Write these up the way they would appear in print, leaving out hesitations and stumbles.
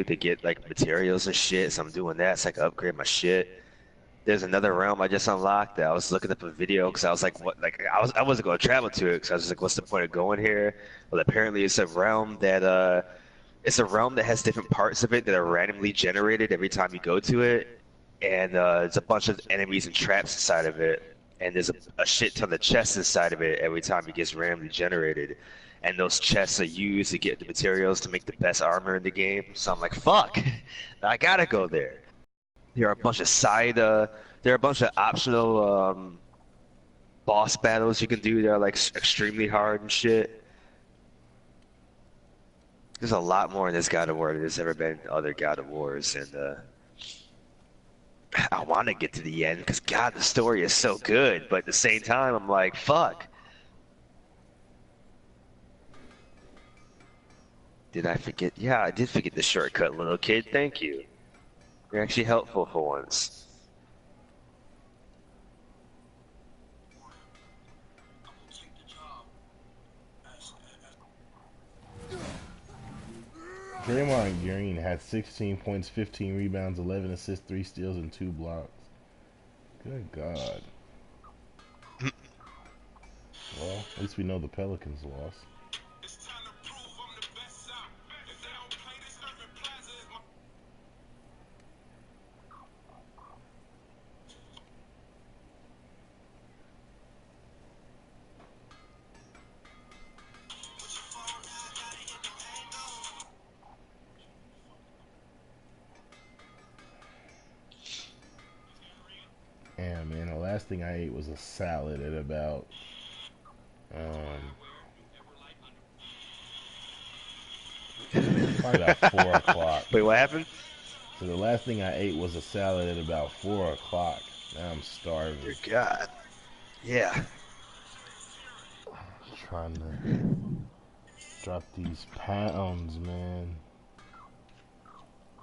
to get like materials and shit. So I'm doing that so I can upgrade my shit. There's another realm I just unlocked that I was looking up a video because I was like, what? Like I wasn't going to travel to it because I was just like, what's the point of going here? Well, apparently it's a realm that has different parts of it that are randomly generated every time you go to it, and there's a bunch of enemies and traps inside of it, and there's a shit ton of chests inside of it every time it gets randomly generated, and those chests are used to get the materials to make the best armor in the game. So I'm like, fuck, I gotta go there. There are a bunch of there are a bunch of optional boss battles you can do that are like extremely hard and shit. There's a lot more in this God of War than there's ever been in other God of Wars, and I want to get to the end because God, the story is so good, but at the same time, I'm like, fuck. Did I forget? Yeah, I did forget the shortcut, little kid. Thank you. You're actually helpful for once. Draymond Green had 16 points, 15 rebounds, 11 assists, 3 steals, and 2 blocks. Good God. Well, at least we know the Pelicans lost. Yeah, man, the last thing I ate was a salad at about, probably about 4 o'clock. Wait, what happened? So the last thing I ate was a salad at about 4 o'clock. Now I'm starving. Dear God. Yeah. Trying to drop these pounds, man.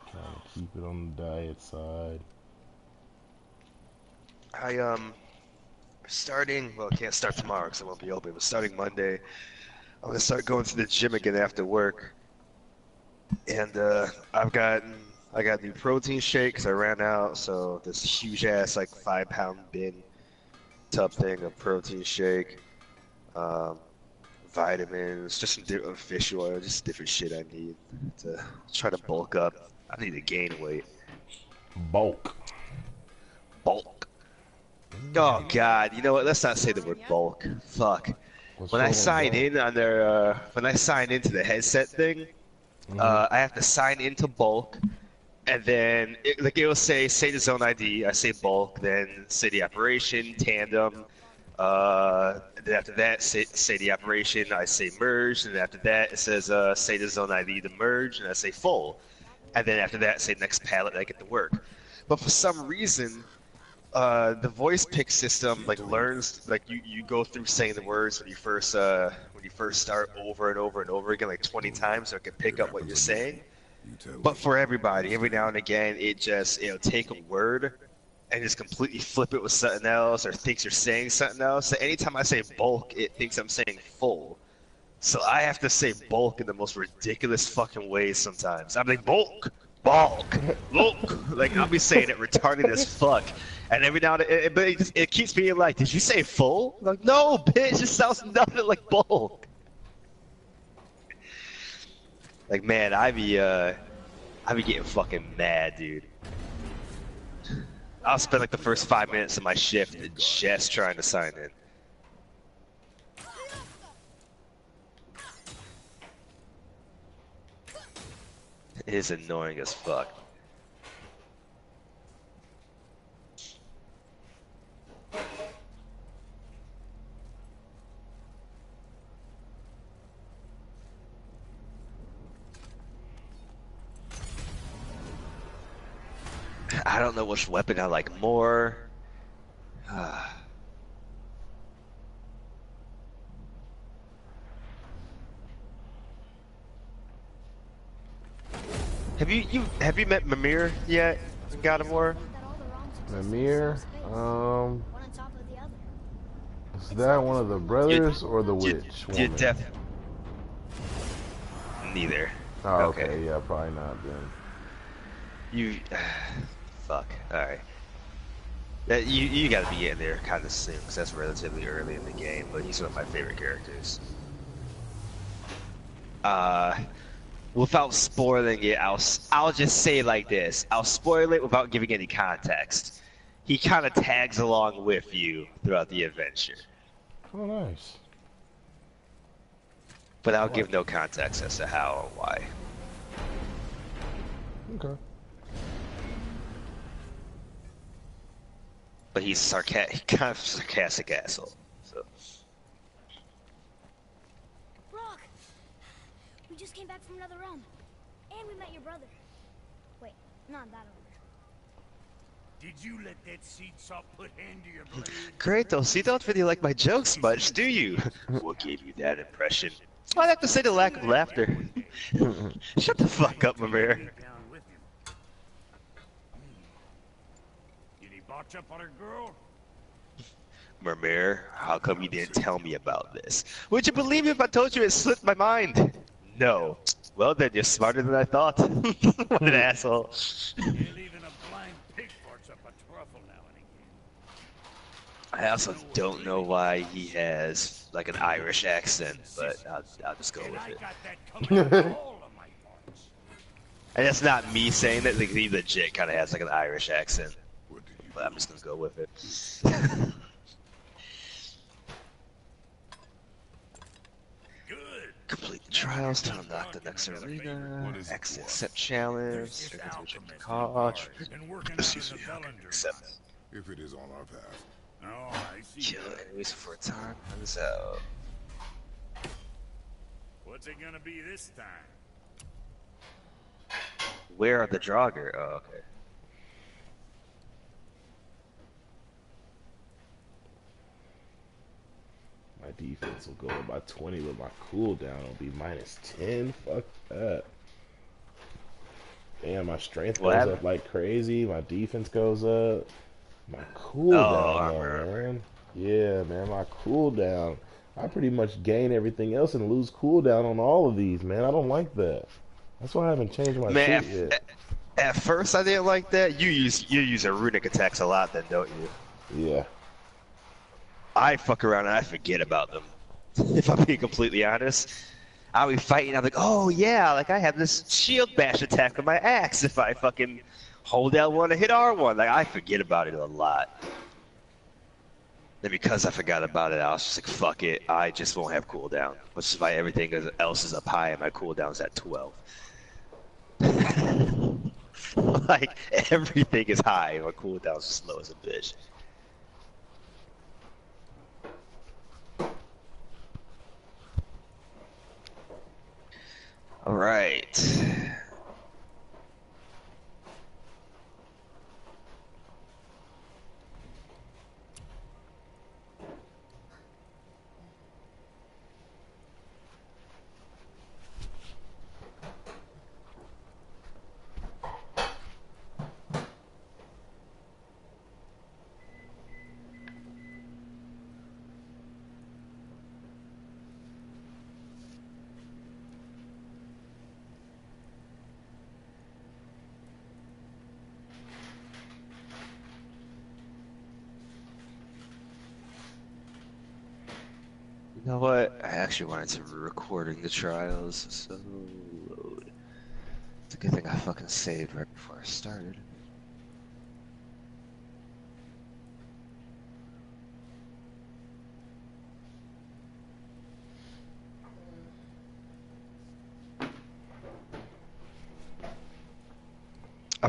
Trying to keep it on the diet side. Starting, well, I can't start tomorrow because I won't be open, but starting Monday, I'm gonna start going to the gym again after work. And I got new protein shakes. I ran out, so this huge ass like 5 pound bin tub thing of protein shake, um, vitamins, just some fish oil, just different shit I need to try to bulk up. I need to gain weight. Bulk. Bulk. Oh God, you know what? Let's not say the word bulk. Fuck. What's When I wrong with sign bulk? in on when I sign into the headset thing, I have to sign into bulk, and then it will say the zone ID. I say bulk, then say the operation, tandem. Then after that, say the operation. I say merge, and then after that, it says say the zone ID to merge, and I say full. And then after that, say next pallet, I get to work. But for some reason, the voice pick system like learns like you go through saying the words when you first start over and over and over again like 20 times so it can pick up what you're saying. But for everybody, every now and again, it'll take a word and just completely flip it with something else or thinks you're saying something else. So anytime I say bulk, it thinks I'm saying full. So I have to say bulk in the most ridiculous fucking ways sometimes. I'm like bulk, bulk, bulk. Like I'll be saying it retarded as fuck. And every now and then, it keeps being like, did you say full? I'm like, no, bitch, it sounds nothing like bulk. Like man, I be getting fucking mad, dude. I'll spend like the first 5 minutes of my shift just trying to sign in. It is annoying as fuck. I don't know which weapon I like more. Have you met Mimir yet in God of War? Mimir, is that one of the brothers or the witch You woman? def neither. Oh, Okay. okay, yeah, probably not then. You, fuck. All right. You gotta be getting there kind of soon, because that's relatively early in the game. But he's one of my favorite characters. Without spoiling it, I'll just say it like this. I'll spoil it without giving any context. He kind of tags along with you throughout the adventure. Oh, nice. But I'll give no context as to how or why. Okay. But he's kind of sarcastic asshole. So. Rock! We just came back from another realm. And we met your brother. Wait, not that over. Did you let that seed saw put hand to your blade? Kratos, you don't really like my jokes much, do you? What gave you that impression? I'd have to say the lack of laughter. Shut the fuck up, Mimir. Did he botch up on her girl? Mimir, how come you didn't tell me about this? Would you believe me if I told you it slipped my mind? No. Well then, you're smarter than I thought. What an asshole. You're leaving a blind pig farts up a truffle now and again. I also don't know why he has like an Irish accent, but I'll just go And with I it. got that coming from all of my parts. And it's not me saying that, like, he legit kind of has like an Irish accent. But I'm just gonna go with it. Good. Complete the trials to unlock the next arena. Exit accept challenge. Trigger to reject the call. Been working Excuse on me, the I can Bellinger. accept. If it is on our path. Oh, I see. Kill enemies for a time. Runs out. What's it gonna be this time? Where are the Draugr? Oh, okay. My defense will go up by 20, but my cooldown will be minus 10. Fuck that. Damn, my strength goes up like crazy. My defense goes up. My cooldown, man. Yeah, man, my cooldown. I pretty much gain everything else and lose cooldown on all of these, man. I don't like that. That's why I haven't changed my shit yet. At first, I didn't like that. You use a runic attacks a lot, then, don't you? Yeah. I fuck around and I forget about them. If I'm being completely honest, I'll be fighting. I'm like, oh yeah, like I have this shield bash attack with my axe. If I fucking hold L1 and hit R1, like I forget about it a lot. Then because I forgot about it, I was just like, fuck it, I just won't have cooldown. Which is why everything else is up high and my cooldown's at 12. Like everything is high, and my cooldown's just low as a bitch. All right. You know what? I actually wanted to be recording the trials, so load. It's a good thing I fucking saved right before I started.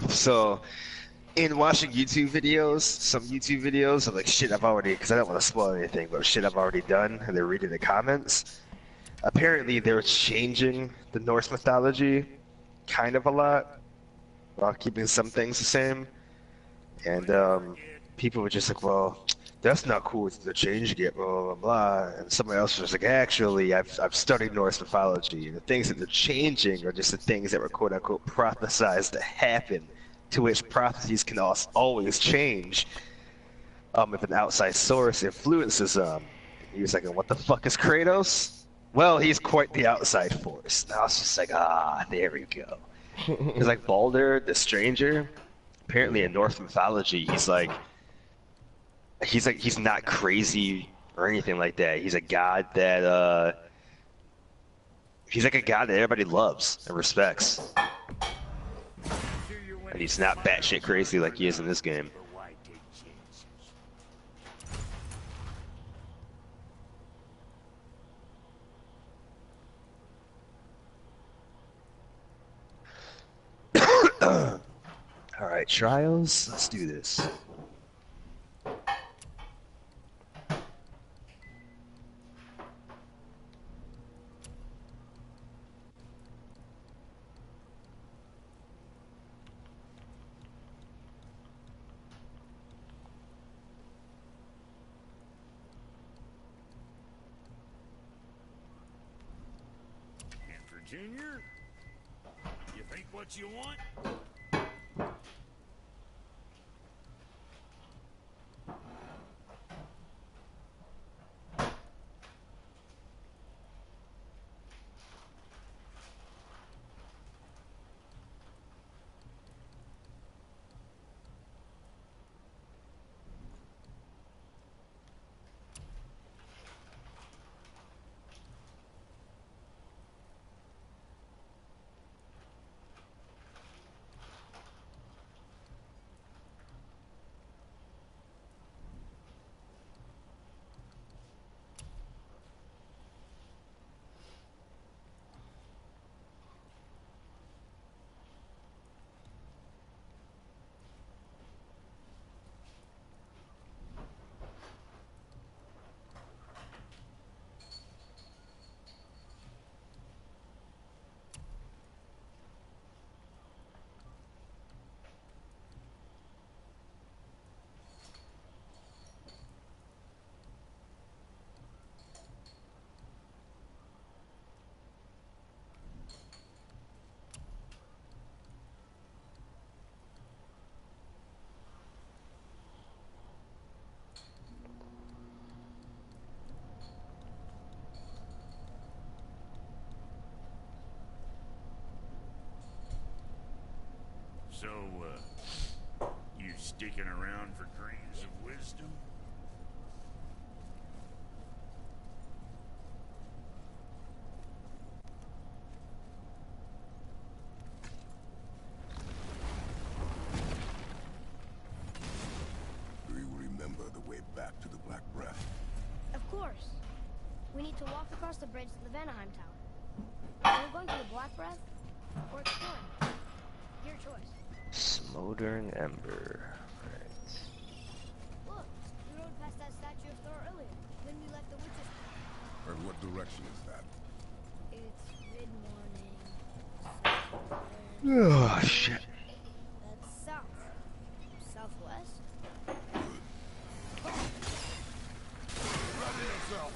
So, in watching YouTube videos, some YouTube videos of like shit I've already, because I don't want to spoil anything, but shit I've already done, and they're reading the comments. Apparently, they're changing the Norse mythology kind of a lot, while keeping some things the same. And people were just like, well, that's not cool, they're changing it, blah, blah, blah. And somebody else was like, actually, I've studied Norse mythology, and the things that they're changing are just the things that were quote-unquote prophesized to happen, to which prophecies can always change if an outside source influences them. He was like, what the fuck is Kratos? Well, he's quite the outside force. And I was just like, there we go. Because like Baldur, the stranger, apparently in Norse mythology, he's not crazy or anything like that. He's a god that he's like a god that everybody loves and respects. And he's not batshit crazy like he is in this game. Alright, trials. Let's do this. Junior, you think what you want? So, you sticking around for grains of wisdom? Do you remember the way back to the Black Breath? Of course. We need to walk across the bridge to the Vanaheim Tower. Are we going to the Black Breath or exploring? Your choice. Smoldering Ember. Right. Look, we rode past that statue of Thor earlier, when we left the witch's path. And what direction is that? It's mid-morning. Oh, shit. That's south. Southwest? Ready yourself!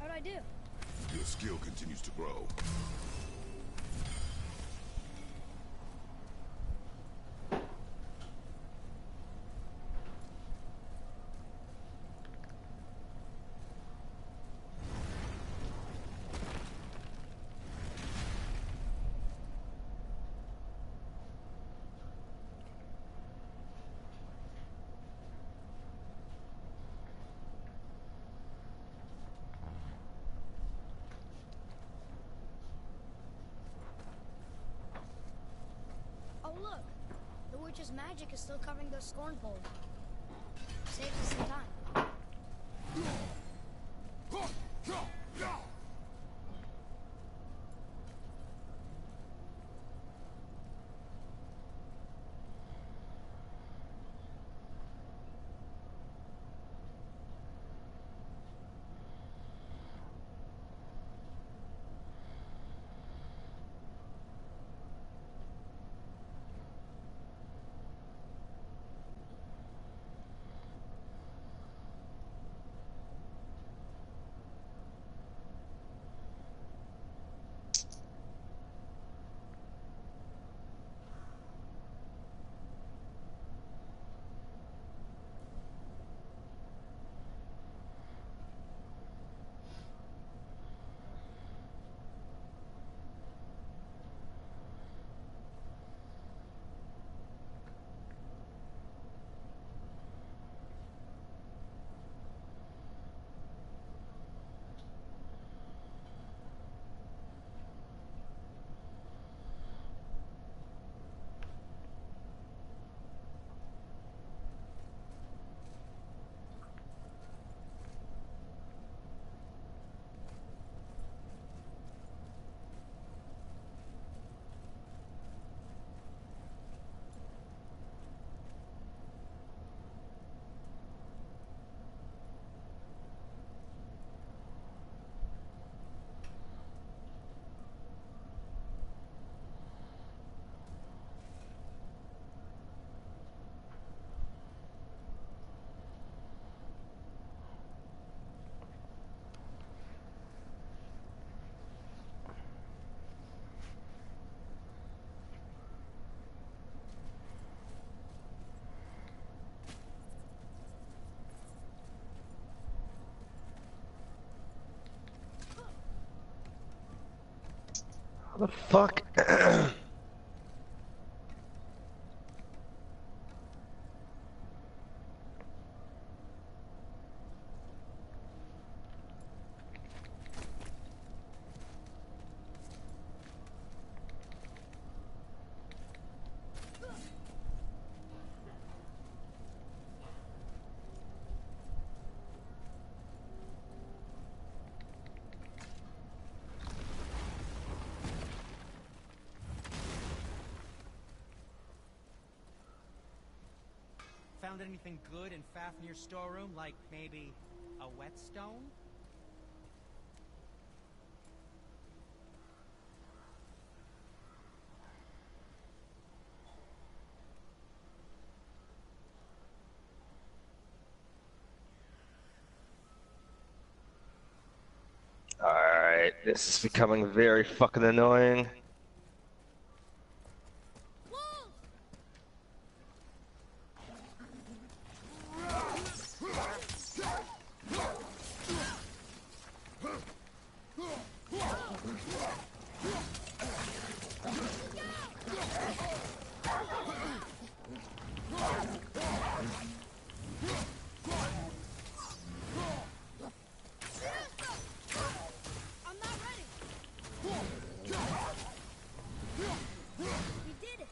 How'd I do? Your skill continues to grow. Oh, look. The witch's magic is still covering those scorn poles. Saves us some time. How the fuck? Found anything good in Fafnir's storeroom, like maybe a whetstone? Alright, this is becoming very fucking annoying. I'm not ready. We did it.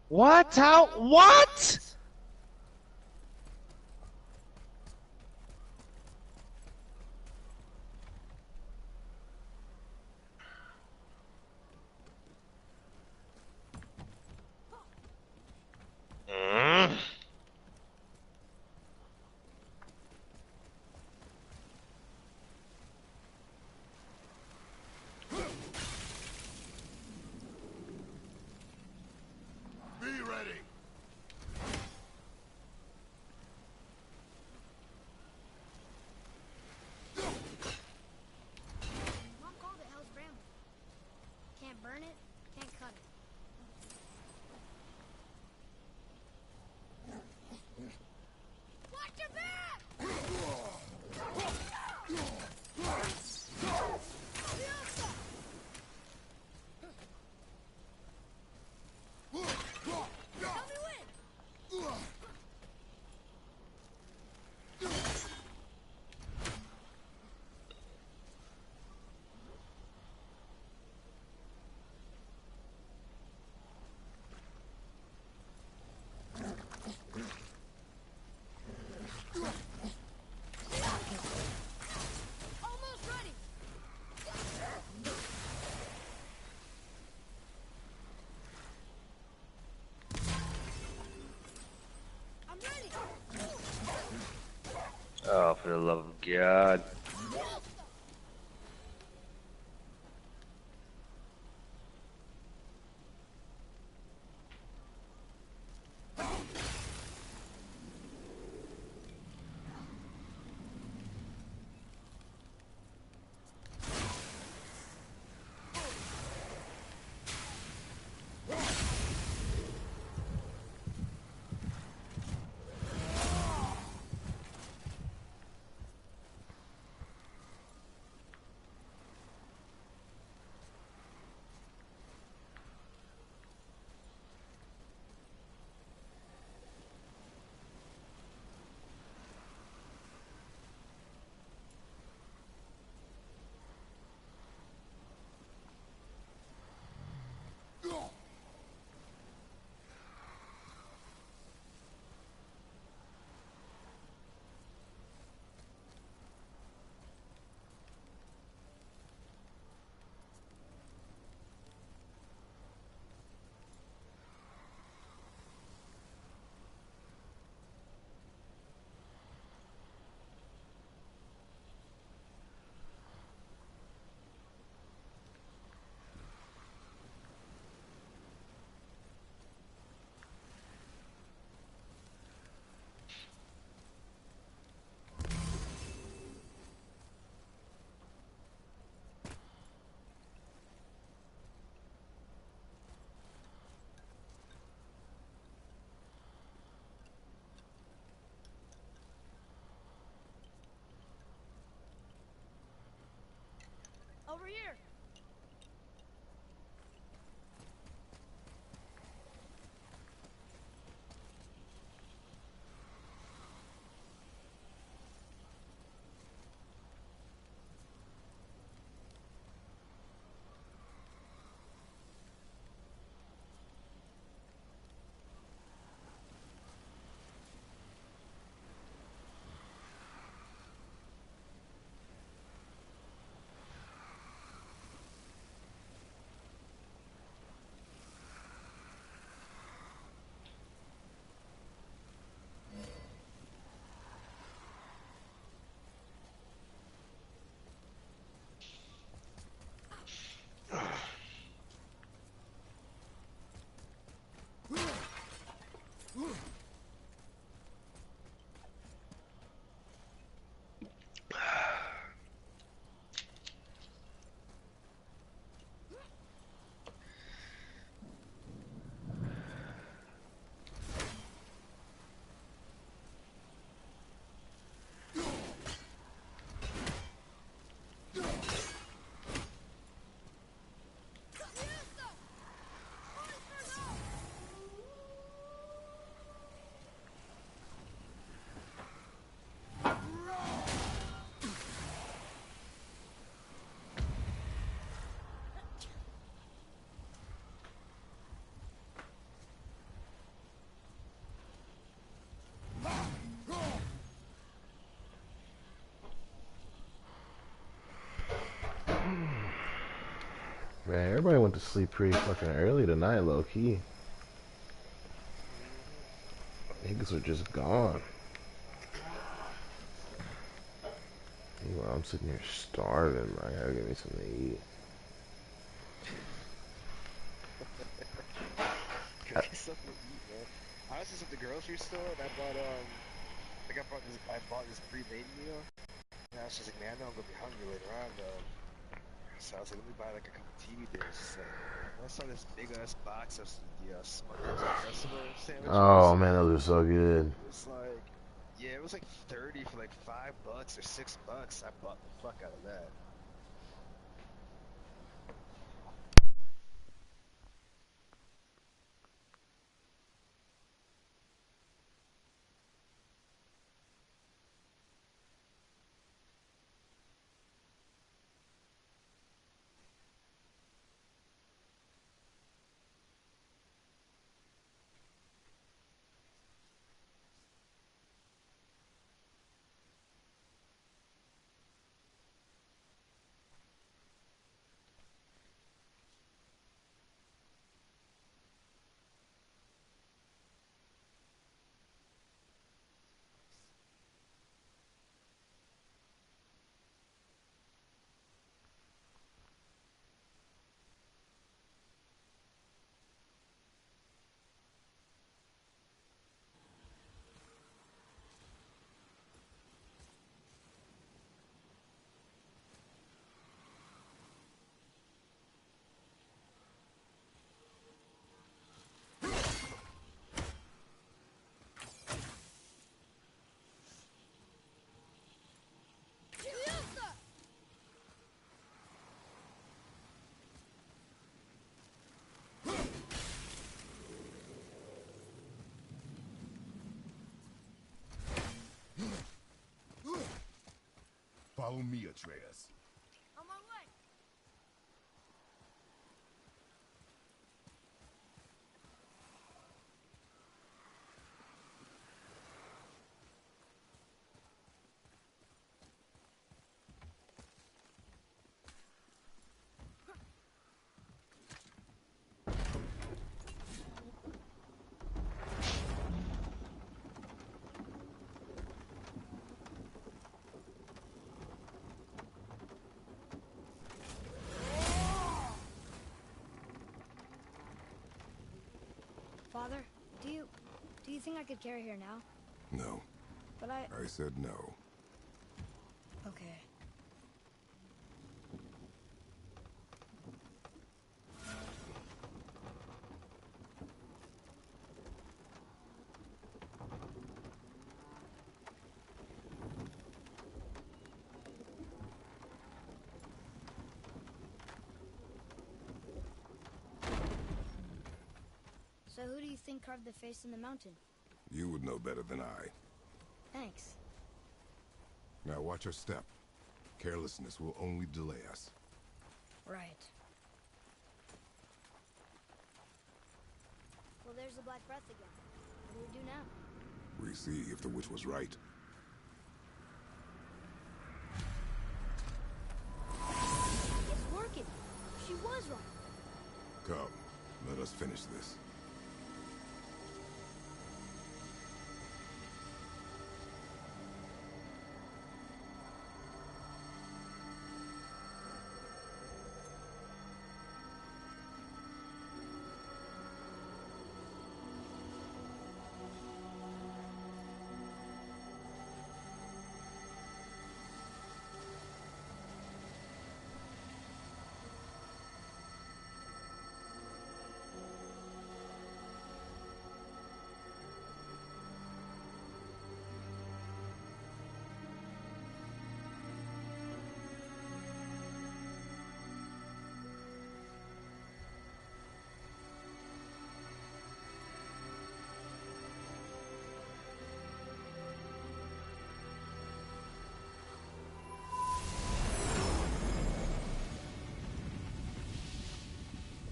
What? How? What? Mm. Be ready. Mom called it Hell's Bramble. Can't burn it, can't cut it. Watch your back! Tell me when! Almost ready! I'm ready! Oh, for the love of God. Man, everybody went to sleep pretty fucking early tonight, low key. Niggas are just gone. Meanwhile, I'm sitting here starving. I gotta get me something to eat. Cook me something to eat, man. I was just at the grocery store and I bought I bought this pre-made meal. And I was just like, man, I know I'm gonna be hungry later on though. So I was like, let me buy like a couple TV dishes. And I saw this big ass box of the Smucker's Impressible sandwiches. Oh man, those are so good. It was like, yeah, it was like 30 for like $5 or $6. I bought the fuck out of that. Follow me, Atreus. On my way. Father, do you think I could carry her now? No, But I said no. okay. So who do you think carved the face in the mountain? You would know better than I. Thanks. Now watch your step. Carelessness will only delay us. Right. Well, there's the Black Breath again. What do we do now? We see if the witch was right. It's working. She was right. Come, let us finish this.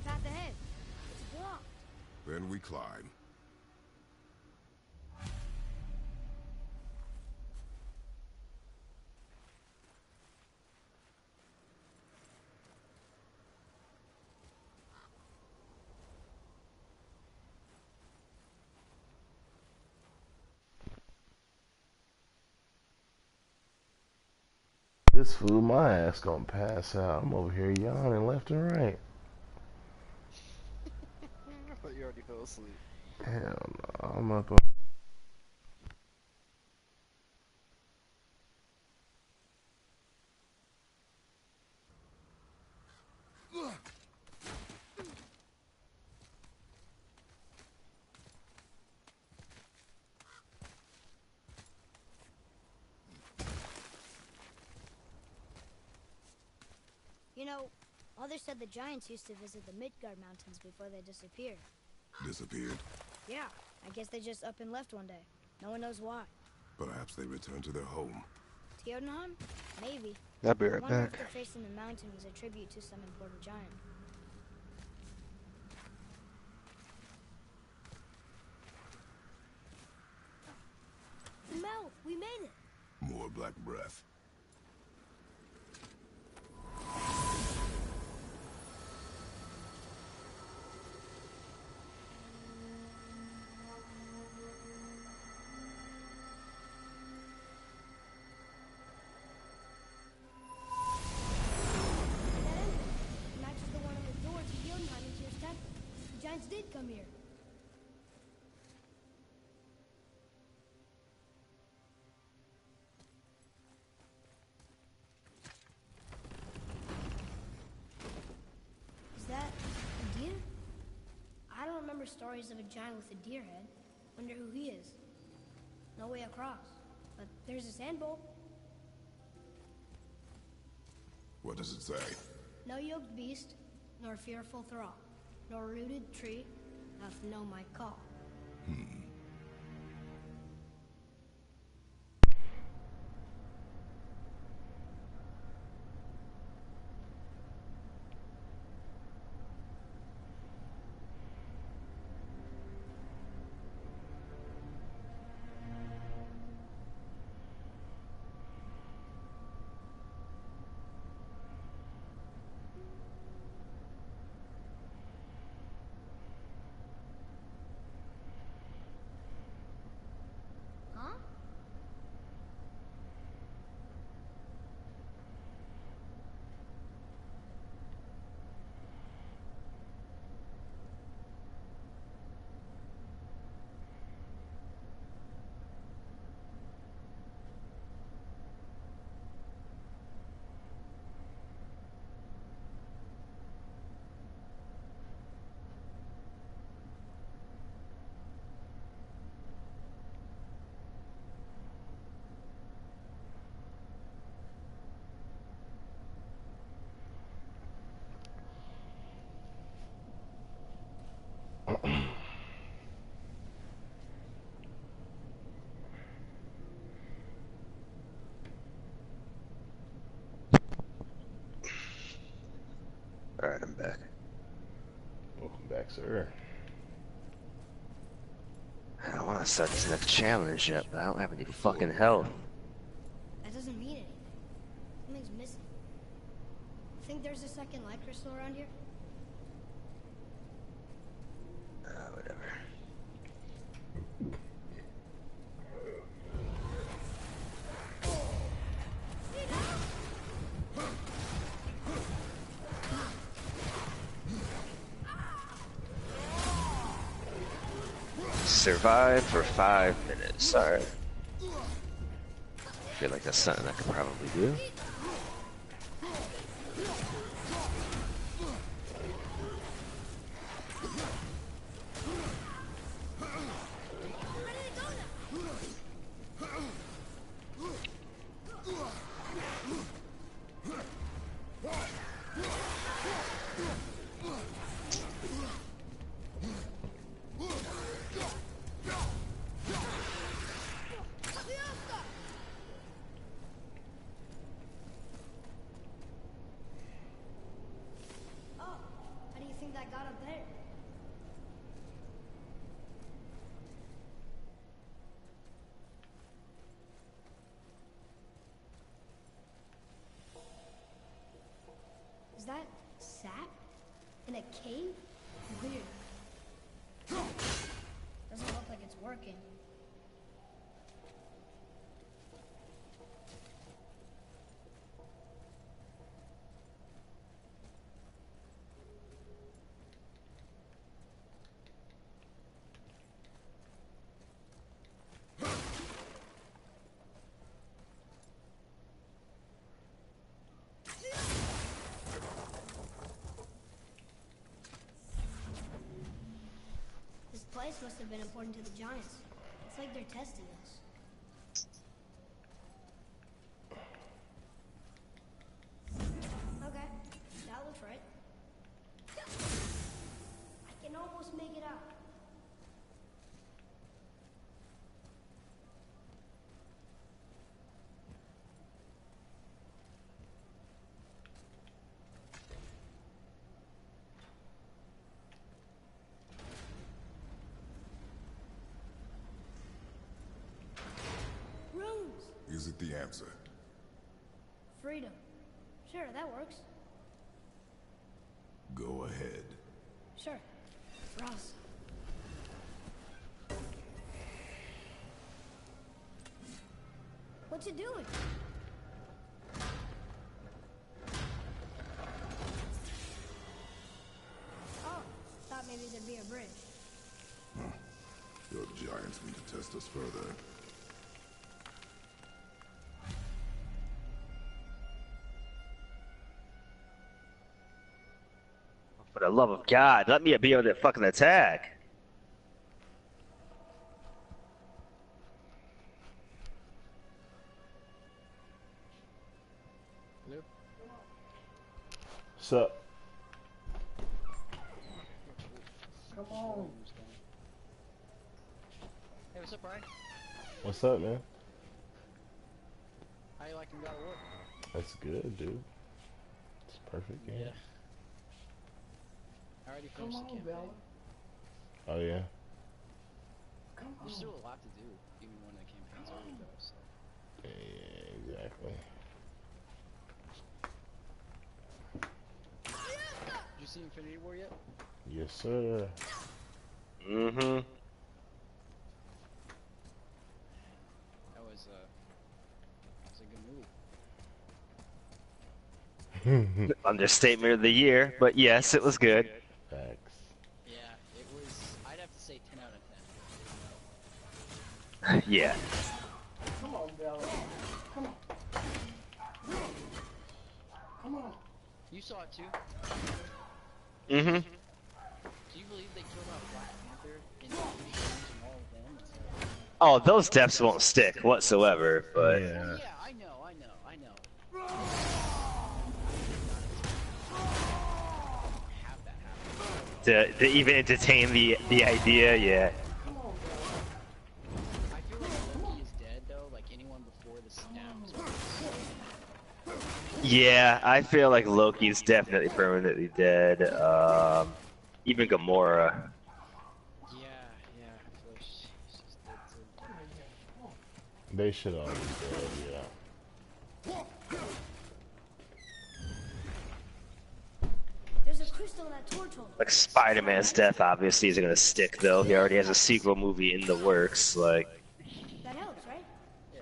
Path ahead. It's blocked. Then we climb. this fool, my ass gonna pass out. I'm over here yawning left and right. I thought you already fell asleep. Hell no, I'm up on. You know, Mother said the giants used to visit the Midgard Mountains before they disappeared. Disappeared. Yeah, I guess they just up and left one day. No one knows why. Perhaps they returned to their home. Jotunheim? Maybe. I'll be I right wonder back. if the face in the mountain was a tribute to some important giant. Mel, we made it! More black breath. That entrance matches the one on the door to Jotunheim and Tyr's temple. The giants did come here. Is that a deer? I don't remember stories of a giant with a deer head. Wonder who he is. No way across. But there's a sand bowl. What does it say? No yoked beast, nor fearful thrall, nor rooted tree, doth know my call. Huh? Alright, I'm back. Welcome back, sir. I want to start this next challenge yet, but I don't have any fucking health. That doesn't mean anything. Something's missing. Think there's a second light crystal around here? Whatever. Survive for 5 minutes. Alright. Feel like that's something I could probably do. Oh, how do you think that got up there? Is that sap? In a cave? Weird. Doesn't look like it's working. ice must have been important to the giants. It's like they're testing us. Okay, that looks right. I can almost make it out. Runes! Is it the answer? Freedom. Sure, that works. Go ahead. Sure. Ross. What you doing? Oh, thought maybe there'd be a bridge. Your giants need to test us further. For the love of God, let me be able to fucking attack. So, Come on. Hey, what's up, Brian? what's up, man? How you liking God of War? That's good, dude. It's a perfect game. Yeah. I already finished the campaign. Oh yeah. There's still a lot to do, even when the campaign's over, though. So. Yeah, exactly. Did you see Infinity War yet? Yes, sir. Mm-hmm. That was a good movie. Understatement of the year, but yes, it was good. Facts. Yeah, it was. I'd have to say 10 out of 10. Yeah. Come on, Bella. Come on. Come on. You saw it too. Mm-hmm. Do you believe they killed off Black Panther and all of them? Oh, those deaths won't stick whatsoever, but Yeah. Yeah, I know. Have that happen. to even entertain the idea, yeah. I feel like Loki is dead though. Like anyone before the snap is Yeah, I feel like Loki's definitely permanently dead. Even Gamora. Yeah, I feel like she's just dead too. They should all be dead, yeah. There's a crystal in that torch hole. Like Spider-Man's death obviously isn't gonna stick though. He already has a sequel movie in the works. Like, That helps, right? Yeah.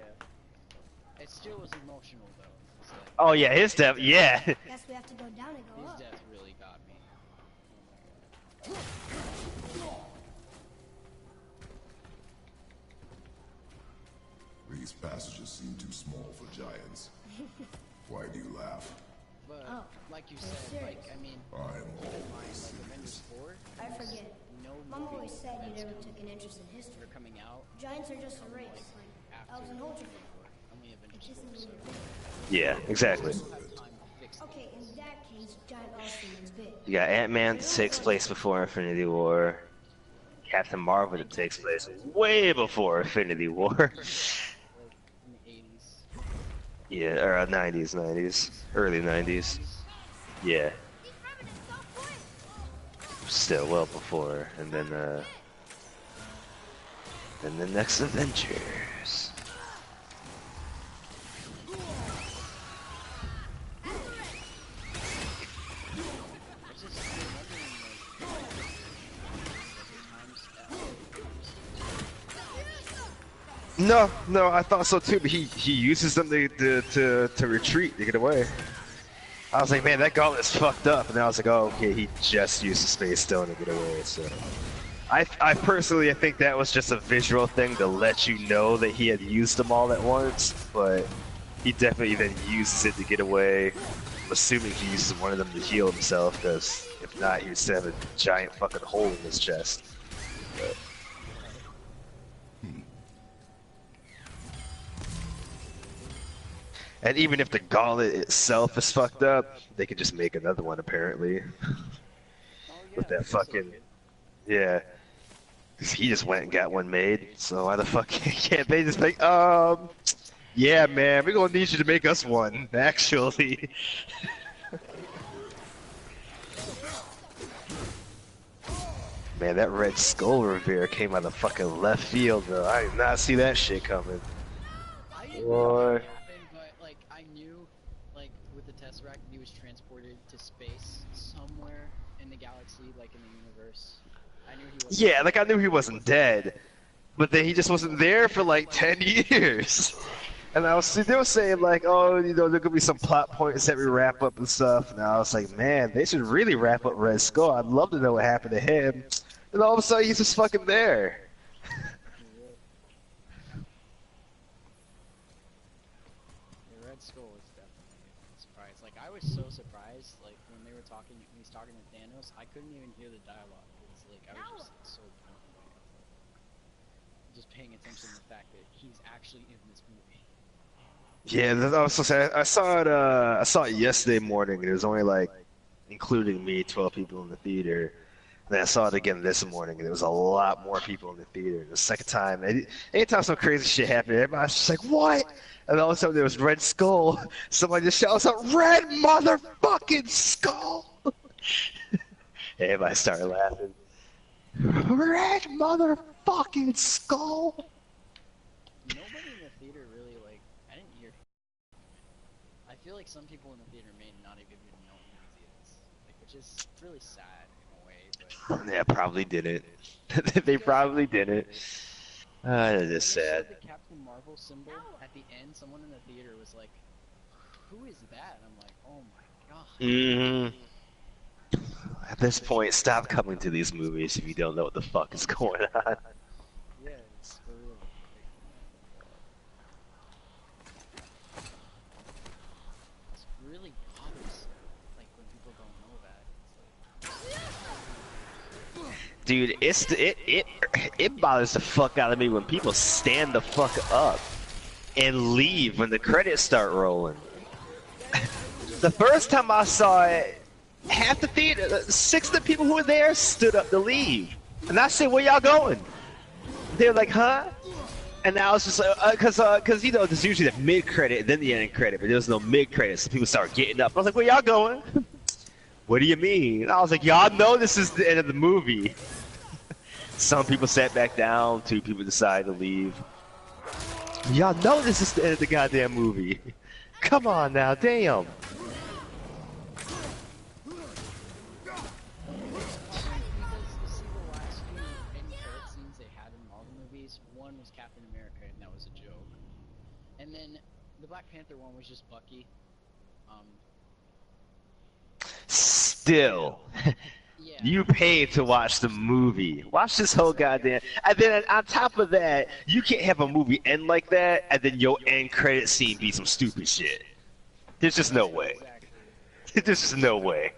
It still was emotional though. It's like, oh yeah, his death, yeah. Guess we have to go down and go his up. death really got me. These passages seem too small for giants. Why do you laugh? But Oh, like you are you said, serious? like I mean, I'm like always Avengers 4, I forget. no Mom movie always said you that's never took an interest in history. are coming out Giants are just a race, like after elves and Holger. only It Avengers just 4. isn't So Yeah, exactly. have time to fix it. Okay, in that case, Giant Austin is big. You got Ant-Man that takes place before Infinity War. Captain Marvel that takes place way before Infinity War. Like in the 80s. Yeah, or 90s, early 90s. Yeah. Still well before, and then the next Avengers. I was just wondering, like, No, I thought so too, but he uses them to retreat, to get away. I was like, man, that gauntlet's fucked up, and then I was like, oh, okay, he just used the Space Stone to get away, so... I personally, I think that was just a visual thing to let you know that he had used them all at once, but he definitely then uses it to get away. I'm assuming he uses one of them to heal himself, because if not, he would still have a giant fucking hole in his chest. But And even if the gauntlet itself is fucked up, they could just make another one apparently. With that fucking yeah. 'Cause he just went and got one made, so why the fuck can't they just make yeah man, we're gonna need you to make us one, actually. Man, that Red Skull Revere came out of fucking left field though. I did not see that shit coming. I didn't know what happened, but like I knew, like with the Tesseract, he was transported to space somewhere in the galaxy, like in the universe. I knew he was. Yeah, like I knew he wasn't dead, but then he just wasn't there for like 10 years. And they were saying like, oh, you know, there could be some plot points that we wrap up and stuff. And I was like, man, they should really wrap up Red Skull. I'd love to know what happened to him. And all of a sudden, he's just fucking there. The Red Skull was definitely a surprise. Like I was so surprised, like when they were talking, when he's talking to Thanos, I couldn't even hear the dialogue. It was like I was just so blown away. Just paying attention to the fact that he's actually in this movie. Yeah, I was so sad. I saw it yesterday morning, and it was only like, including me, 12 people in the theater. And then I saw it again this morning, and there was a lot more people in the theater. The second time, anytime some crazy shit happened, everybody's just like, what? And all of a sudden there was Red Skull. Somebody just shouts out, Red motherfucking Skull! Everybody started laughing. Red motherfucking Skull! Nobody in the theater really, like, I didn't hear. I feel like some people in the theater may not even know who he is, like, which is really sad in a way. But Yeah, probably didn't. They probably didn't. It is sad. The Captain Marvel symbol at the end, someone in the theater was like, "Who is that?" And I'm like, "Oh my god." At this point, stop coming to these movies if you don't know what the fuck is going on. Yeah, it's for real. It's really bothersome, like when people don't know that. It's like... Dude, it bothers the fuck out of me when people stand the fuck up and leave when the credits start rolling. The first time I saw it, half the theater, 6 of the people who were there stood up to leave. And I said, where y'all going? They were like, huh? And I was just like, cause you know, there's usually the mid-credit and then the end credit, but there was no mid-credit, so people started getting up. I was like, where y'all going? What do you mean? And I was like, y'all know this is the end of the movie. Some people sat back down, 2 people decided to leave. Y'all know this is the end of the goddamn movie. Come on now, damn. One was Captain America, and that was a joke. And then the Black Panther one was just Bucky. Still, Yeah. you paid to watch the movie. Watch this whole goddamn. And then on top of that, you can't have a movie end like that, and then your end credit scene be some stupid shit. There's just no way. Exactly. There's just no way.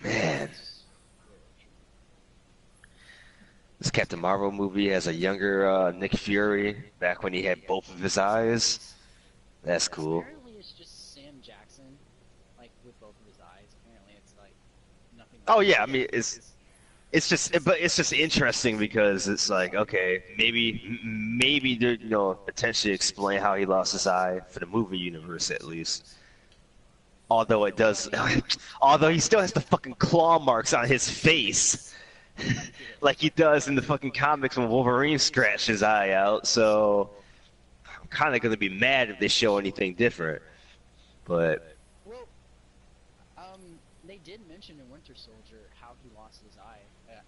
Man. This Captain Marvel movie has a younger Nick Fury, back when he had both of his eyes. That's cool. Apparently it's just Sam Jackson, like with both of his eyes. Apparently it's like nothing. Oh yeah, I mean it's just interesting because it's like, okay, maybe they, you know, potentially explain how he lost his eye for the movie universe at least. Although it does, although he still has the fucking claw marks on his face. Like he does in the fucking comics when Wolverine scratched his eye out, so I'm kind of going to be mad if they show anything different. But Well, they did mention in Winter Soldier how he lost his eye.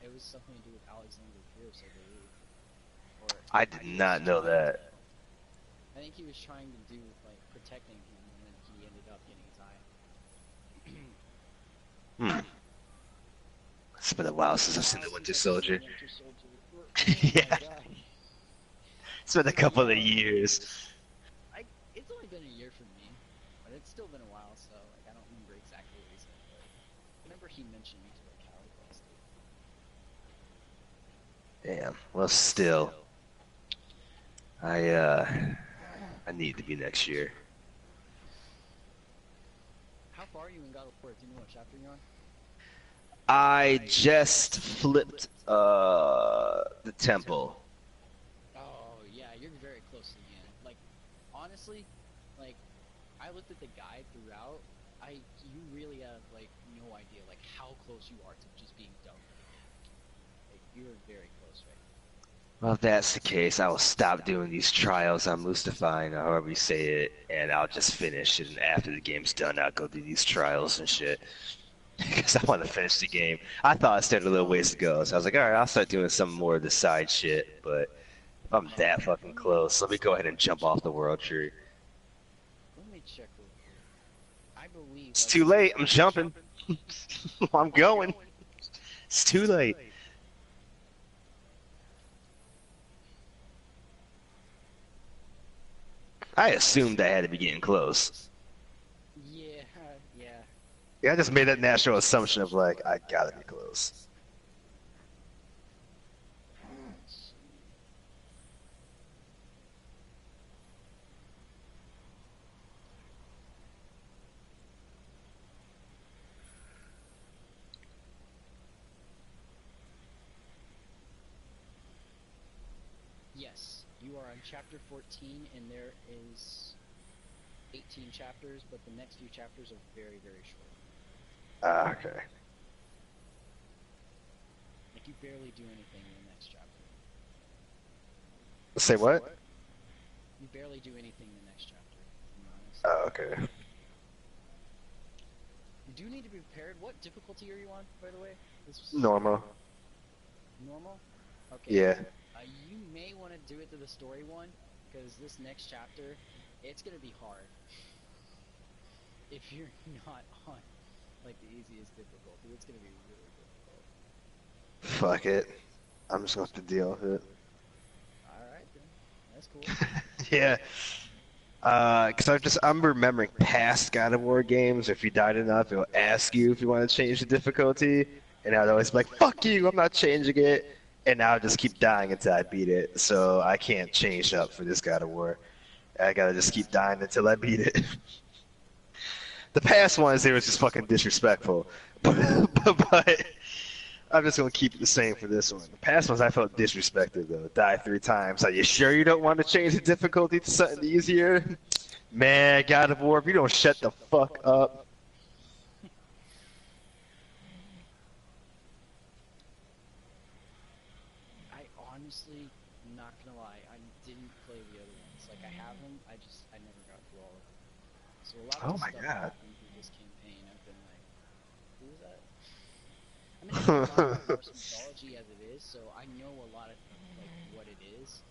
It was something to do with Alexander Pierce, I believe. Or I did not know that. I think he was trying to do with like protecting him, and then he ended up getting his eye. It's been a while since I've seen the Winter Soldier. Winter Soldier. Yeah. It's been a couple of years. It's only been a year for me, but it's still been a while, so like I don't remember exactly what he said. But I remember he mentioned me to like Cali last Damn. Well, still, I need to be next year. How far are you in God of War? Do you know what chapter you're on? I just flipped the temple. Oh yeah, you're very close to the end. Like, honestly, like, I looked at the guide throughout. You really have like no idea like how close you are to just being done. Like, you're very close right now. Well, if that's the case, I will stop doing these trials on Mustafine, or however you say it, and I'll just finish. And after the game's done, I'll go do these trials and shit. Because I want to finish the game. I thought I still had a little ways to go, so I was like, alright, I'll start doing some more of the side shit. But if I'm that fucking close, let me go ahead and jump off the world tree. Let me check over here. I believe It's too late. I'm jumping. I'm going. It's too late. I assumed I had to be getting close. Yeah, yeah. Yeah, I just made that natural assumption of like, I gotta be close. Yes, you are on chapter 14, and there is 18 chapters, but the next few chapters are very, very short. Okay. Like, you barely do anything in the next chapter. Say what? You barely do anything in the next chapter, to be honest. Oh, okay. You do need to be prepared. What difficulty are you on, by the way? Normal. Normal? Okay. Yeah. You may want to do it to the story one, because this next chapter, it's going to be hard. If you're not on, like, the easiest difficulty, it's going to be really difficult. Fuck it. I'm just gonna have to deal with it. Alright, then. That's cool. Yeah. Cause I'm remembering past God of War games. If you died enough, it'll ask you if you want to change the difficulty, and I'd always be like, "Fuck you! I'm not changing it." And I'll just keep dying until I beat it. So I can't change up for this God of War. I gotta just keep dying until I beat it. The past ones, they were just fucking disrespectful, but I'm just gonna keep it the same for this one. The past ones I felt disrespected though. Die 3 times. Are you sure you don't want to change the difficulty to something easier? Man, God of War, if you don't shut the fuck up. I honestly, I'm not gonna lie, I didn't play the other ones. Like, I have them, I never got through all of them. So a lot of Oh the my stuff God. happened through this campaign, I've been like, who is that? I mean, I know a lot about Norse mythology as it is, so I know a lot of, like, what it is,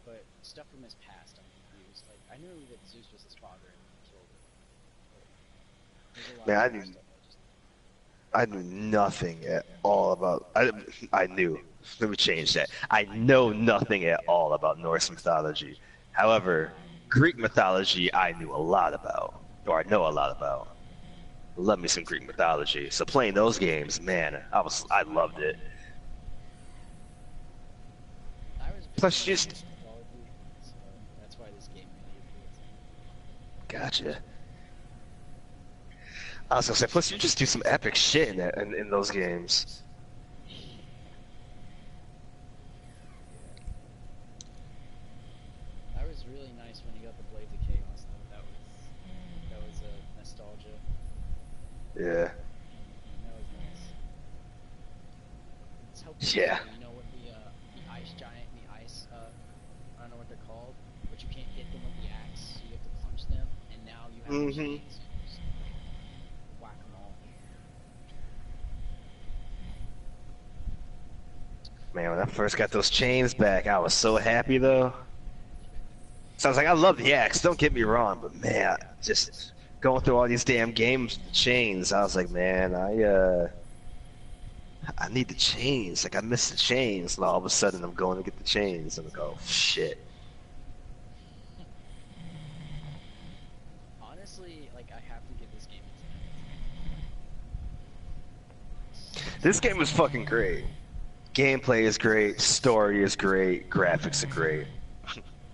but stuff from his past, I'm confused. Like, I knew that Zeus was his father and he killed him. But there's a lot Man, of other stuff I knew nothing at all about. I knew. Let me change that. I know nothing at all about Norse mythology. However, Greek mythology I knew a lot about, or I know a lot about. Love me some Greek mythology. So playing those games, man, I loved it. I was Plus, big just- into Norse mythology, so that's why this game really appealed to me. Gotcha. I was gonna say, plus you just do some epic shit in those games. That was really nice when you got the Blades of Chaos, though. That was nostalgia. Yeah. That was nice. It's helpful. Yeah. You know what the ice giant and the ice, I don't know what they're called, but you can't hit them with the axe, so you have to punch them, and now you have Mhm. chains. You just whack them all. Man, when I first got those chains back, I was so happy though. So I was like, I love the axe, don't get me wrong, but man, just going through all these damn games with the chains, I was like, man, I need the chains. Like I missed the chains, and all of a sudden I'm going to get the chains. I'm like, oh shit. Honestly, like, I have to give this game a 10. This game was fucking great. Gameplay is great, story is great, graphics are great.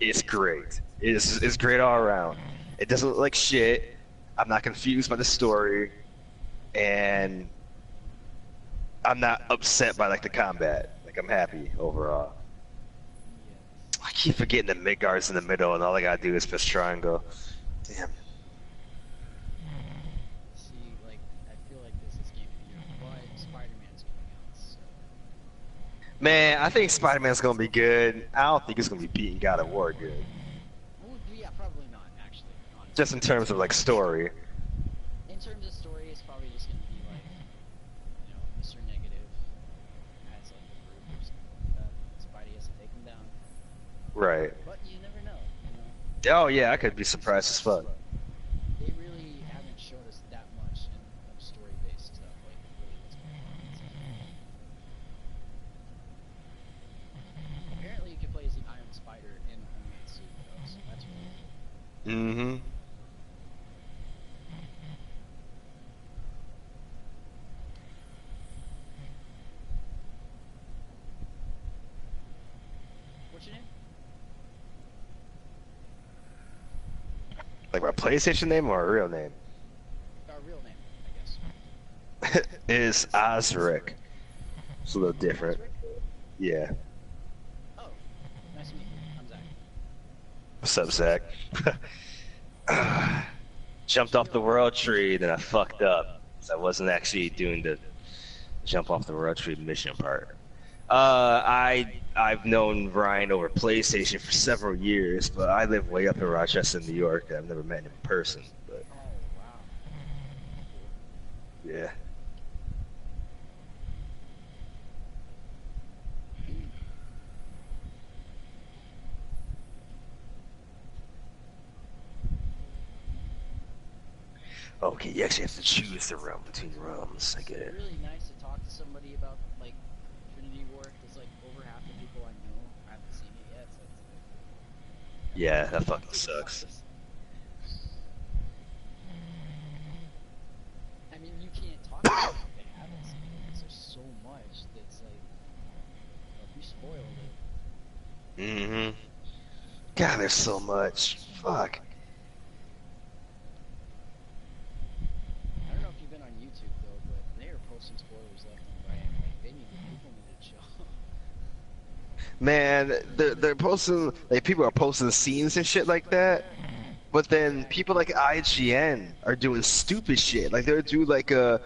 It's great. It's great all around. It doesn't look like shit. I'm not confused by the story, and I'm not upset by like the combat. Like I'm happy overall. I keep forgetting the Midgard's in the middle, and all I gotta do is press triangle. Damn. See, like, I feel like this is game of the year, but Spider-Man's coming out, so... Man, I think Spider-Man's gonna be good. I don't think it's gonna be beating God of War good. Well, yeah, probably not, actually, honestly. Just in terms of like story. In terms of story, it's probably just gonna be like, you know, Mr. Negative has like a group or something like that. Spidey has to take him down. Right. But you never know, you know? Oh yeah, I could be surprised as fuck. They really haven't showed us that much in of story-based stuff, like really what's going on. So. Apparently you can play as the Iron Spider in the animated suit, though, so that's really cool. Mm-hmm. What's your name? Like my PlayStation name or a real name? Our real name, I guess. Is Osric. It's a little different. Yeah. Oh, nice to meet you. I'm Zach. What's up, Zach? Jumped off the world tree, then I fucked up. So I wasn't actually doing the jump off the world tree mission part. I've known Ryan over PlayStation for several years, but I live way up in Rochester, New York. And I've never met him in person, but Oh, wow. yeah. Okay, you actually have to choose the realm between realms. I get it. It's really nice to talk to somebody about, like, Infinity War, because, like, over half the people I know haven't seen it yet, so it's like... Yeah, that fucking sucks. I mean, you can't talk about it if they haven't seen it, because there's so much that's, like... Well, if you spoiled it... Mm-hmm. God, there's so much. Fuck. I don't know if you've been on YouTube, though, but they are posting spoilers left and right. Like, they need people need to chill. Man, they're posting, like, people are posting scenes and shit like that, but then people like IGN are doing stupid shit. Like, they'll do, like, a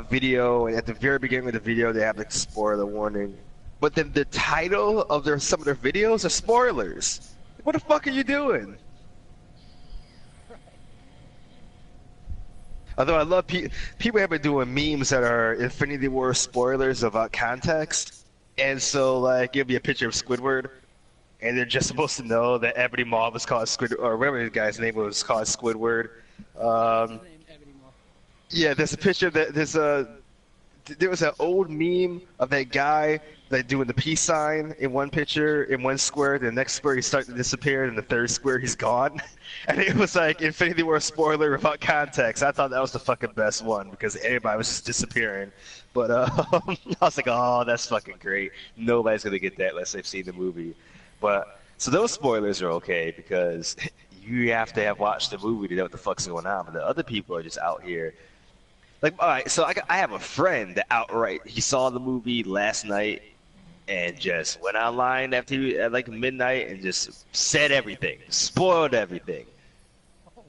video, and at the very beginning of the video, they have, like, spoiler warning. But then the title of some of their videos are spoilers. What the fuck are you doing? Although I love people have been doing memes that are Infinity War spoilers without context, and so like it'll be a picture of Squidward, and they're just supposed to know that Ebony Maw was called Squidward, or whatever the guy's name was called Squidward. Yeah, there's a picture that there was an old meme of that guy like doing the peace sign in one picture, in one square, the next square he's starting to disappear, and the third square he's gone. And it was like Infinity War spoiler without context. I thought that was the fucking best one because everybody was just disappearing. But I was like, oh, that's fucking great. Nobody's gonna get that unless they've seen the movie. But so those spoilers are okay because you have to have watched the movie to know what the fuck's going on. But the other people are just out here. Like, all right, so I have a friend that outright he saw the movie last night and just went online at like midnight and just said everything, spoiled everything.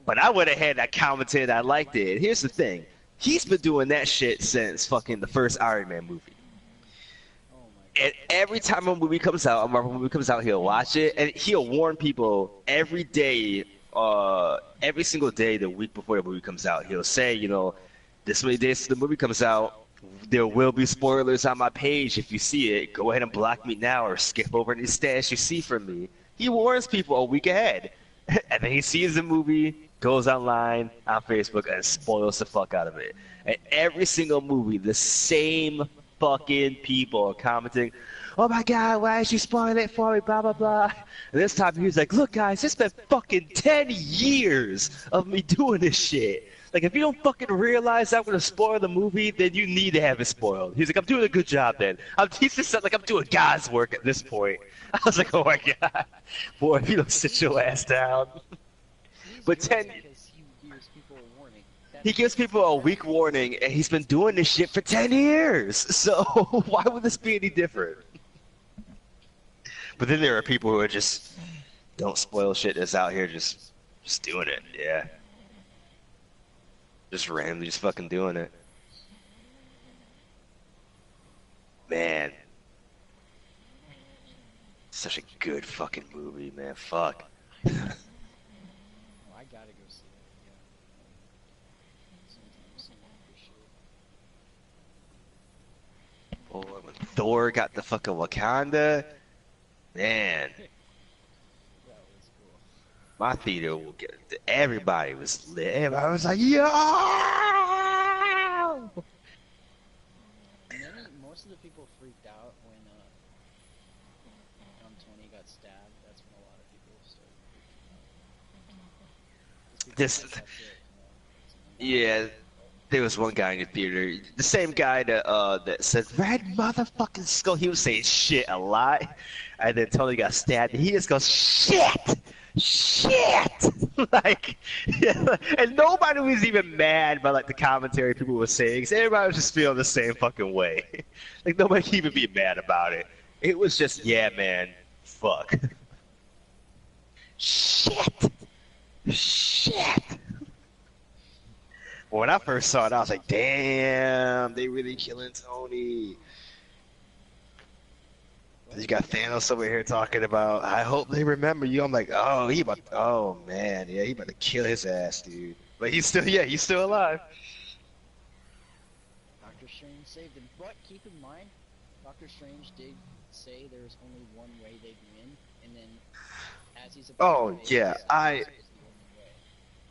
But I went ahead and I commented I liked it. And here's the thing, he's been doing that shit since fucking the first Iron Man movie. And every time a movie comes out, a Marvel movie comes out, he'll watch it and he'll warn people every day, every single day the week before the movie comes out. He'll say, you know, this many days the movie comes out, there will be spoilers on my page. If you see it, go ahead and block me now or skip over any stats you see from me. He warns people a week ahead. And then he sees the movie, goes online on Facebook, and spoils the fuck out of it. And every single movie, the same fucking people are commenting, oh my god, why did you spoil it for me, blah, blah, blah. And this time he was like, look guys, it's been fucking 10 years of me doing this shit. Like, if you don't fucking realize I'm gonna spoil the movie, then you need to have it spoiled. He's like, I'm doing a good job then. He's just like, I'm doing God's work at this point. I was like, oh my god. Boy, if you don't sit your ass down. But 10... He gives people a week warning, and he's been doing this shit for 10 years. So why would this be any different? But then there are people who are just don't spoil shit that's out here just doing it. Yeah. Just randomly just fucking doing it. Man. Such a good fucking movie, man. Fuck. I gotta go see it again. Sometimes I appreciate it. Boy, when Thor got the fucking Wakanda, man. That was cool. My theater will get everybody was lit. Everybody was like, yo! And then most of the people freaked out when Tony got stabbed. That's when a lot of people started freaking out. This, yeah, there was one guy in the theater, the same guy that said red motherfucking skull. He was saying shit a lot, and then Tony got stabbed, and he just goes shit. Like, yeah, and nobody was even mad by like the commentary people were saying. 'Cause everybody was just feeling the same fucking way. Like nobody could even be mad about it. It was just, yeah, man, fuck. Shit. When I first saw it, I was like, damn, they really killing Tony. You got Thanos over here talking about, I hope they remember you. I'm like, oh, oh man, yeah, he about to kill his ass, dude. But he's still alive. Doctor Strange saved him. But keep in mind, Doctor Strange did say there's only one way they'd win, and then as he's about to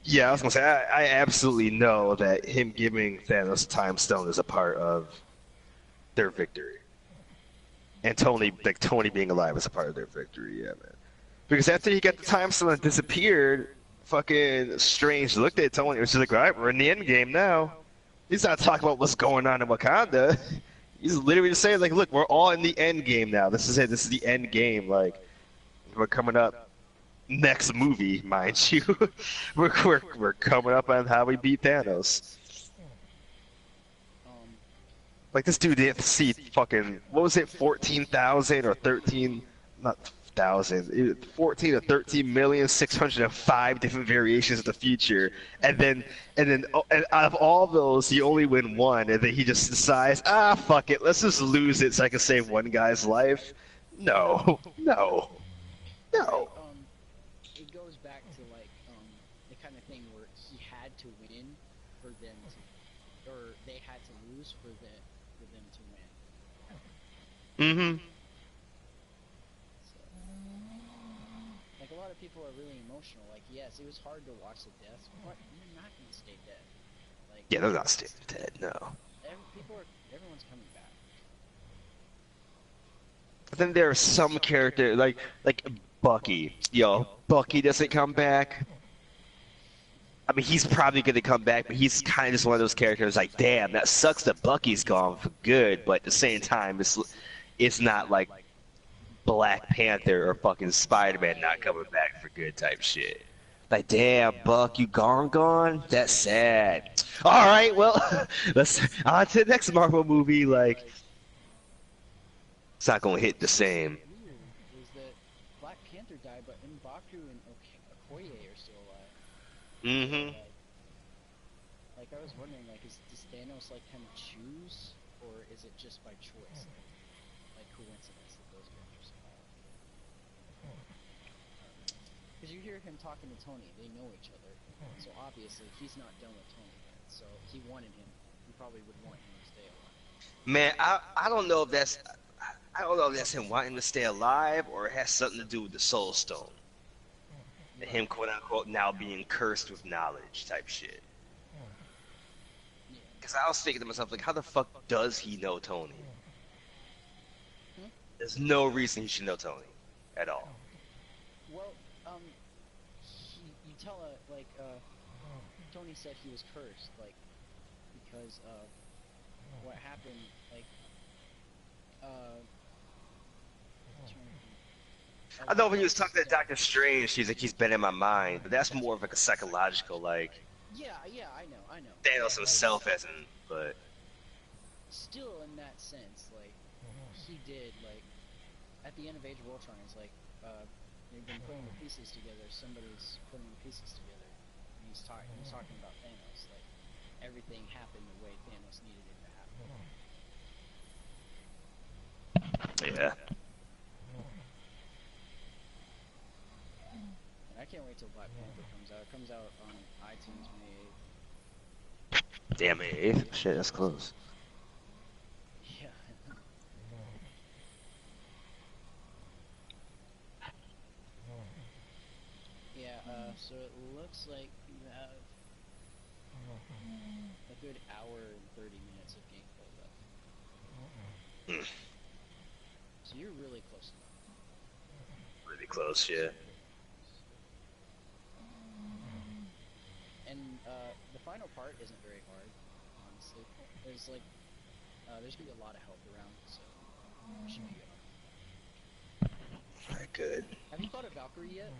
yeah, I was gonna say, I absolutely know that him giving Thanos Time Stone is a part of their victory. And Tony being alive is a part of their victory, yeah, man. Because after he got the Time Stone and disappeared, fucking Strange looked at Tony and was just like, alright, we're in the end game now. He's not talking about what's going on in Wakanda. He's literally just saying, like, look, we're all in the end game now. This is it. This is the end game. Like, we're coming up next movie, mind you. we're coming up on how we beat Thanos. Like, this dude didn't see fucking, what was it, 14,000 or 13, not 1,000, 14 or 13,605 different variations of the future, and out of all those, you only win one, and then he just decides, fuck it, let's just lose it so I can save one guy's life. No. It goes back to like the kind of thing where he had to win for them to, or they had to lose for them to win. Mm-hmm. So, like a lot of people are really emotional. Like, yes, it was hard to watch the deaths, but you're not gonna stay dead. Like, Yeah, they're not staying dead, no. Everyone's coming back. But then there are some characters, like Bucky. Yo, Bucky doesn't come back. I mean, he's probably going to come back, but he's kind of just one of those characters like, damn, that sucks that Bucky's gone for good, but at the same time, it's not like Black Panther or fucking Spider-Man not coming back for good type shit. Like, damn, Buck, you gone? That's sad. All right, well, let's on to the next Marvel movie. Like, it's not going to hit the same. Is that Black Panther died, but M'Baku and Okoye are still alive. Mm-hmm. Like I was wondering, like, does Thanos like kind of choose, or is it just by choice, like coincidence that those characters survive? Because you hear him talking to Tony, they know each other, so obviously he's not done with Tony yet. So he wanted him. He probably would want him to stay alive. Man, I don't know if that's him wanting to stay alive or it has something to do with the Soul Stone. Him, quote unquote, now being cursed with knowledge type shit. Because I was thinking to myself, like, how the fuck does he know Tony? There's no reason he should know Tony at all. Well, you tell Tony said he was cursed, like, because of what happened, like, I know when he was talking to Doctor Strange, he's like, he's been in my mind, but that's more of like a psychological, like, yeah, I know. Thanos himself hasn't, but... Still, in that sense, like, he did, like, at the end of Age of Ultron, it's like, they've been putting the pieces together, somebody's putting the pieces together, and he's talking about Thanos, like, everything happened the way Thanos needed it to happen. Yeah. And I can't wait till Black Panther comes out. It comes out on iTunes May 8th. Damn, May 8th? Shit, that's close. Yeah. Yeah, so it looks like you have a good hour and 30 minutes of gameplay left. So you're really close to that. Really close, yeah. And the final part isn't very hard, honestly. There's like, there's gonna be a lot of help around, so it should be good. Very good. Have you fought a Valkyrie yet?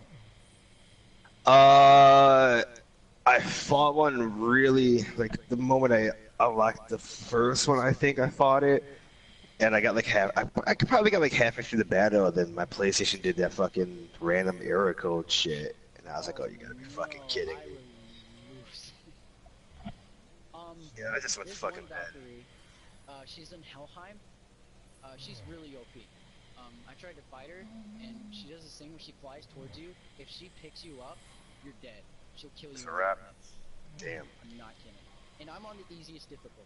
I fought one really, like, the moment I unlocked the first one, I think I fought it, and I got like I probably got like halfway through the battle, and then my PlayStation did that fucking random error code shit, and I was like, oh, you gotta be fucking kidding me. Yeah, I just went fucking bad. Valkyrie, she's in Helheim. She's really OP. I tried to fight her, and she does this thing where she flies towards you. If she picks you up, you're dead. She'll kill you. It's a wrap. Damn. I'm not kidding. And I'm on the easiest difficulty.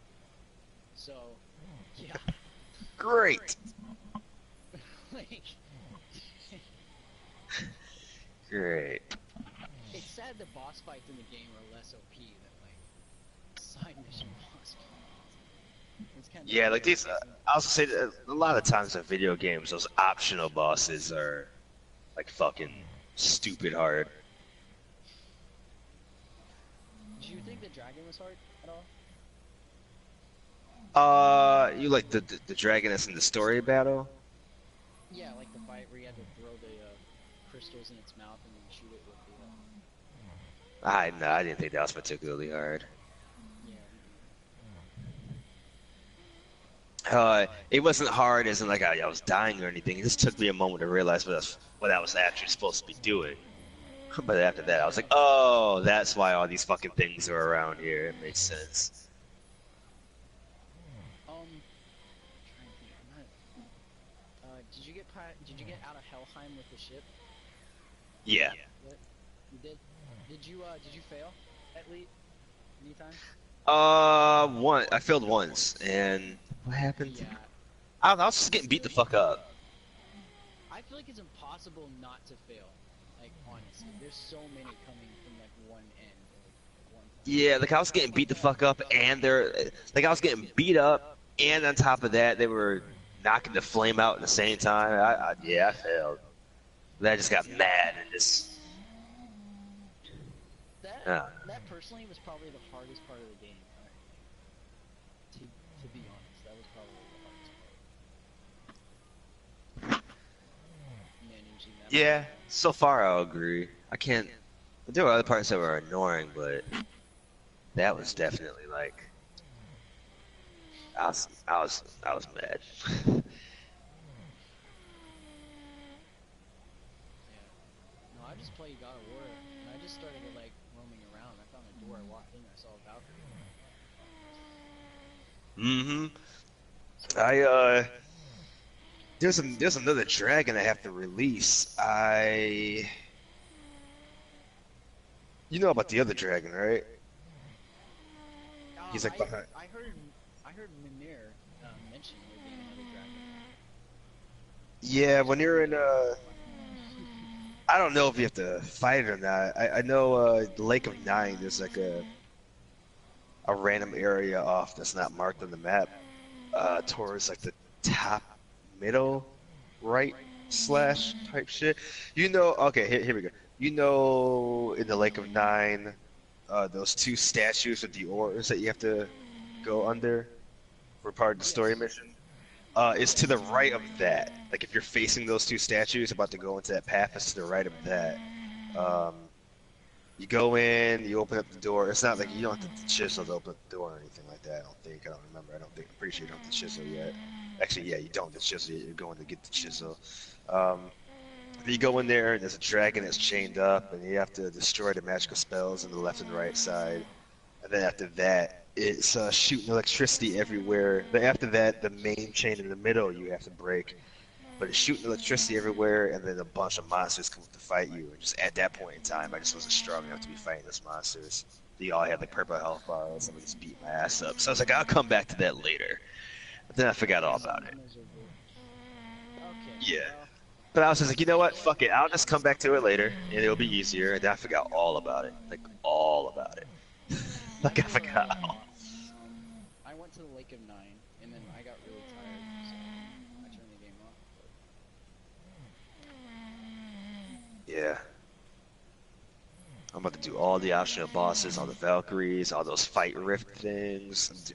So, yeah. Great. Like, Great. it's sad the boss fights in the game are less OP than like side mission boss fights. It's kind of Yeah, like these. I also say that a lot of times in video games, those optional bosses are like fucking stupid hard. Do you think the dragon was hard at all? You like the dragoness in the story battle? Yeah, like the fight where you had to throw the crystals in its mouth and then shoot it with the. I didn't think that was particularly hard. It wasn't hard as in like I was dying or anything. It just took me a moment to realize what I was actually supposed to be doing. But after that, I was like, oh, that's why all these fucking things are around here. It makes sense. Did you get out of Helheim with the ship? Yeah. You did. Did you fail at least any time? I failed once, and what happened? Yeah. I don't know, I was just getting beat the fuck up. I feel like it's impossible not to fail. Like, honestly, there's so many coming from like one end. Like, one time. Yeah, like I was getting beat the fuck up, and I was getting beat up, and on top of that, they were knocking the flame out at the same time. I failed. Then I just got mad and just. That personally was probably the hardest part of the game. To be honest, that was probably the hardest part. Managing that. Yeah, so far I'll agree. I can't. There were other parts that were annoying, but that was definitely like. I was mad. No, I just played God of War, and I just started like roaming around. I found a door, I walked in, I saw a Valkyrie. There's another dragon I have to release. You know about the other dragon, right? He's like behind. I heard Mimir mention there being another dragon. Yeah, when you're in I don't know if you have to fight it or not. I know the Lake of Nine. There's like a random area off that's not marked on the map, towards like the top, middle, right / type shit. You know, okay, here we go. You know, in the Lake of Nine, those two statues with the ores that you have to go under for part of the story mission. It's to the right of that. Like if you're facing those two statues, about to go into that path, it's to the right of that. You go in, you open up the door. It's not like you don't have to chisel to open up the door or anything like that. I don't think. I don't remember. I don't think. I'm pretty sure you don't have to chisel yet. Actually, yeah, you don't have to chisel yet. You're going to get the chisel. You go in there, and there's a dragon that's chained up, and you have to destroy the magical spells on the left and right side. And then after that, it's shooting electricity everywhere. Then after that, the main chain in the middle you have to break. But it's shooting electricity everywhere, and then a bunch of monsters come to fight you. And just at that point in time, I just wasn't strong enough to be fighting those monsters. They all had like purple health bars, and we just beat my ass up. So I was like, I'll come back to that later. But then I forgot all about it. Yeah. But I was just like, you know what? Fuck it. I'll just come back to it later, and it'll be easier. And then I forgot all about it. Like, all about it. Like, I forgot all. I went to the Lake of Nine, and then I got really tired, so I turned the game off. But... Yeah. I'm about to do all the optional bosses, all the Valkyries, all those fight rift things.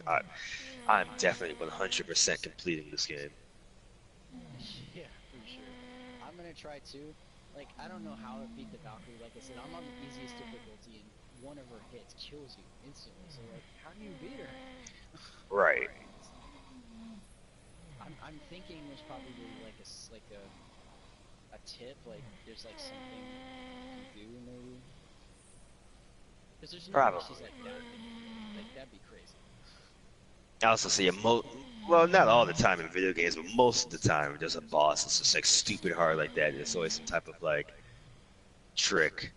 I'm definitely 100% completing this game. Yeah, for sure. I'm gonna try too. Like, I don't know how to beat the Valkyrie. Like I said, I'm on the easiest difficulty, and one of her hits kills you instantly. So, like, how do you beat her? Right. I'm thinking there's probably like a tip. Like, there's like something you can do maybe. Because there's no way she's like that. Like, that'd be crazy. I also see well, not all the time in video games, but most of the time, there's a boss that's just like stupid hard like that. There's always some type of like trick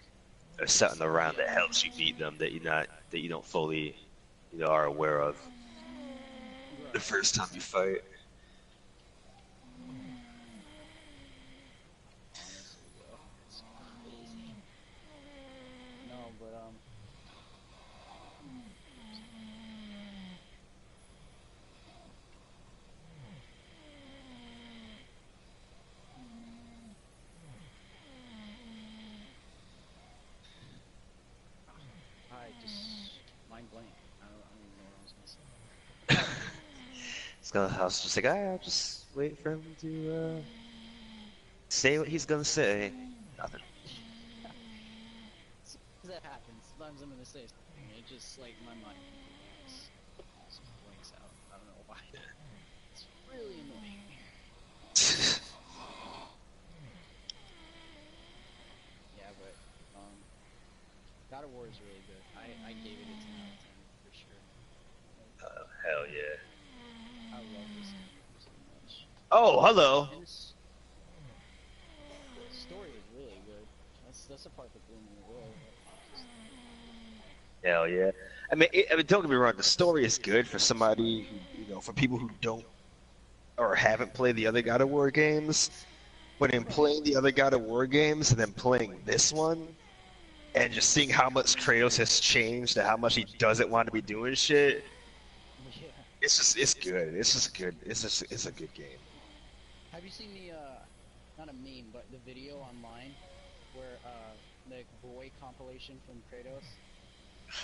or something around that helps you beat them that you don't fully, are aware of the first time you fight. No, but I just mind blank. I don't even know what I was gonna say. I was just like, I'll just wait for him to say what he's gonna say. Nothing. That happens. Sometimes I'm gonna say something, and it just like my mind just blanks out. I don't know why. It's really annoying. Yeah, but God of War is really good. I gave it a 10 out of 10 for sure. Hell yeah. I love this game so much. Oh, hello. And the story is really good. That's the part that blew me away. Hell yeah. I mean, don't get me wrong. The story is good for somebody who, for people who don't or haven't played the other God of War games. But in playing the other God of War games and then playing this one, and just seeing how much Kratos has changed and how much he doesn't want to be doing shit, it's good. It's a good game. Have you seen the not a meme, but the video online where the boy compilation from Kratos?